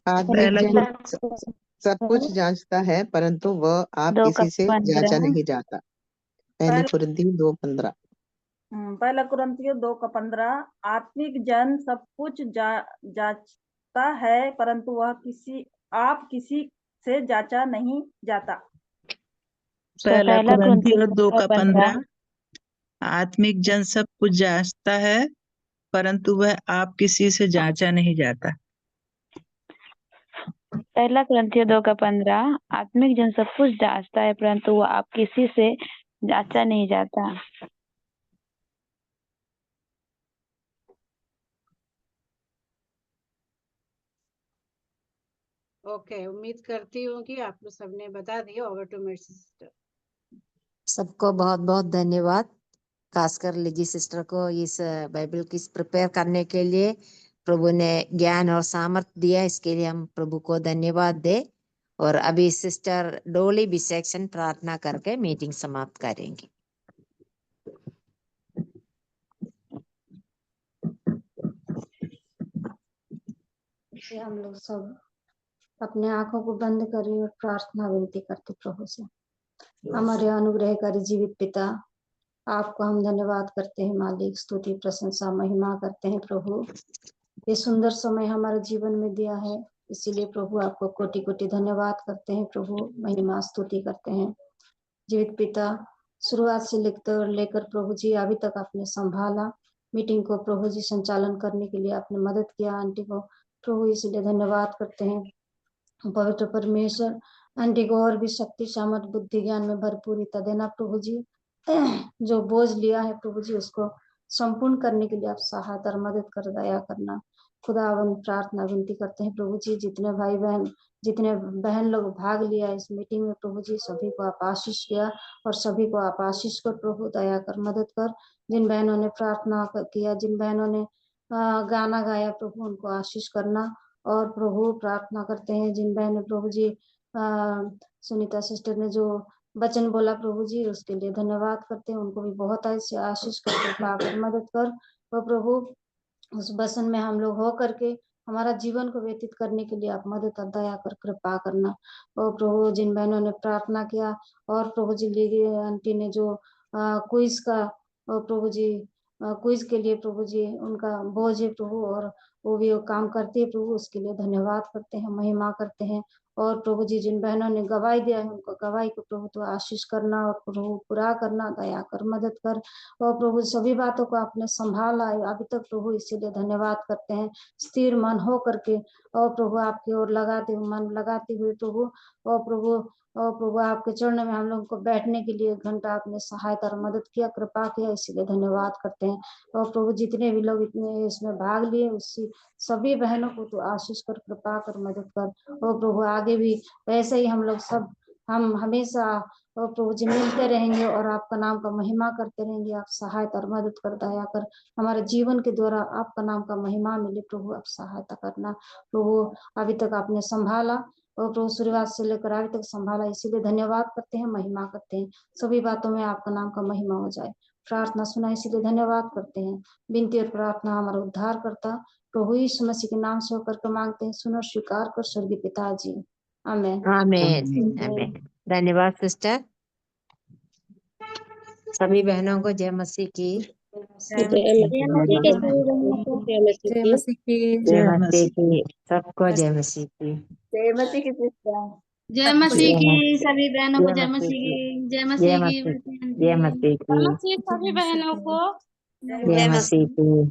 आत्मिक जन सब कुछ जांचता है, परंतु वह आप किसी से जांचा नहीं जाता। पहली कुरिन्थियों 2:15। पहला कुरिन्थियों 2:15 आत्मिक जन सब कुछ जांचता है, परंतु वह आप किसी से जांचा नहीं जाता। पहला कुरिन्थियों 2:15 आत्मिक जन सब कुछ जांचता है, परंतु वह आप किसी से जांचा नहीं जाता। पहला कुरिन्थियों 2:15 आत्मिक जन सब कुछ जांचता है, परंतु वह आप किसी से जांचा नहीं जाता। ओके, उम्मीद करती हूँ कि आप लोग सबने बता दिया। ओवर टू मेरी सिस्टर। सबको बहुत बहुत धन्यवाद, खासकर लिजी सिस्टर को इस बाइबल की प्रिपेयर करने के लिए प्रभु ने ज्ञान और सामर्थ्य दिया, इसके लिए हम प्रभु को धन्यवाद दे। और अभी सिस्टर डोली बिसेक्शन प्रार्थना करके मीटिंग समाप्त करेंगे। हम लोग सब अपने आंखों को बंद करें और प्रार्थना विनती करते प्रभु से। हमारे अनुग्रहकारी जीवित पिता, आपको हम धन्यवाद करते हैं मालिक, स्तुति प्रशंसा महिमा करते हैं प्रभु। ये सुंदर समय हमारे जीवन में दिया है, इसीलिए प्रभु आपको कोटि कोटि धन्यवाद करते हैं प्रभु, महिमा स्तुति करते हैं। जीवित पिता, शुरुआत से लेकर प्रभु जी अभी तक आपने संभाला, मीटिंग को प्रभु जी संचालन करने के लिए आपने मदद किया आंटी को प्रभु, इसलिए धन्यवाद करते हैं। पवित्र परमेश्वर आंटी को और भी शक्ति सामर्थ बुद्धि ज्ञान में भरपूरिता देना प्रभु जी। जो बोझ लिया है प्रभु जी उसको संपूर्ण करने के लिए आप सहायता और मदद कर दया करना। खुदावन प्रार्थना विनती करते हैं प्रभु जी, जितने भाई बहन जितने बहन लोग भाग लिया इस मीटिंग में प्रभु जी, सभी को आप आशीष किया और सभी को आप आशीष कर प्रभु, दया कर मदद कर। जिन बहनों ने प्रार्थना किया, जिन बहनों ने गाना गाया प्रभु, उनको आशीष करना। और प्रभु प्रार्थना करते हैं जिन बहनों प्रभु जी सुनीता सिस्टर ने जो वचन बोला प्रभु जी, उसके लिए धन्यवाद करते हैं, उनको भी बहुत आशीष कर मदद कर। और प्रभु उस वचन में हम लोग हो करके हमारा जीवन को व्यतीत करने के लिए आप मदद और दया कर कृपा करना। और प्रभु जिन बहनों ने प्रार्थना किया और प्रभु जी लीगी आंटी ने जो क्विज का और प्रभु जी क्विज के लिए प्रभु जी उनका बोझ है प्रभु, और वो भी वो काम करती है प्रभु, उसके लिए धन्यवाद करते हैं, महिमा करते हैं। और प्रभु जी जिन बहनों ने गवाही दिया है उनको गवाही को प्रभु तो आशीष करना और प्रभु पूरा करना, दया कर मदद कर। और प्रभु सभी बातों को आपने संभाला है अभी तक प्रभु, इसीलिए धन्यवाद करते हैं। स्थिर मन हो करके और प्रभु आपकी ओर मन लगाते हुए प्रभु, और प्रभु आपके चरणों में हम लोगों को बैठने के लिए घंटा आपने सहायता और मदद किया, कृपा किया, इसीलिए धन्यवाद करते हैं। और प्रभु जितने भी लोग इतने इसमें भाग लिए उसी सभी बहनों को तो आशीष कर, कृपा कर, मदद कर। और प्रभु आगे भी वैसे ही हम लोग सब हम हमेशा और प्रभु जी मिलते रहेंगे और आपका नाम का महिमा करते रहेंगे। आप सहायता और मदद कर दया कर हमारे जीवन के द्वारा आपका नाम का महिमा मिले। प्रभु आप सहायता करना। प्रभु अभी तक आपने संभाला और प्रभु शुरुआत से लेकर अभी तक संभाला, इसीलिए धन्यवाद करते हैं, महिमा करते हैं। सभी बातों में आपका नाम का महिमा हो जाए। प्रार्थना सुना इसीलिए धन्यवाद करते हैं। विनती और प्रार्थना हमारा उद्धार करता प्रभु यीशु मसीह के नाम से होकर के मांगते हैं। सुनो स्वीकार कर स्वर्गीय पिताजी। आमेन। आमेन आमेन। धन्यवाद सिस्टर। सभी बहनों को जय मसीह की। जय मसीह के सभी बहनों को जय मसीह की। जय मसीह की। सबको जय मसीह की। जय मसीह की सिस्टर। जय मसीह जय की मसीह। सभी बहनों को, जय मसीह की, जय मसीह की जय मसीह की। बहन जय जी। मसीह की। मसीह सभी बहनों को जय मसीह की।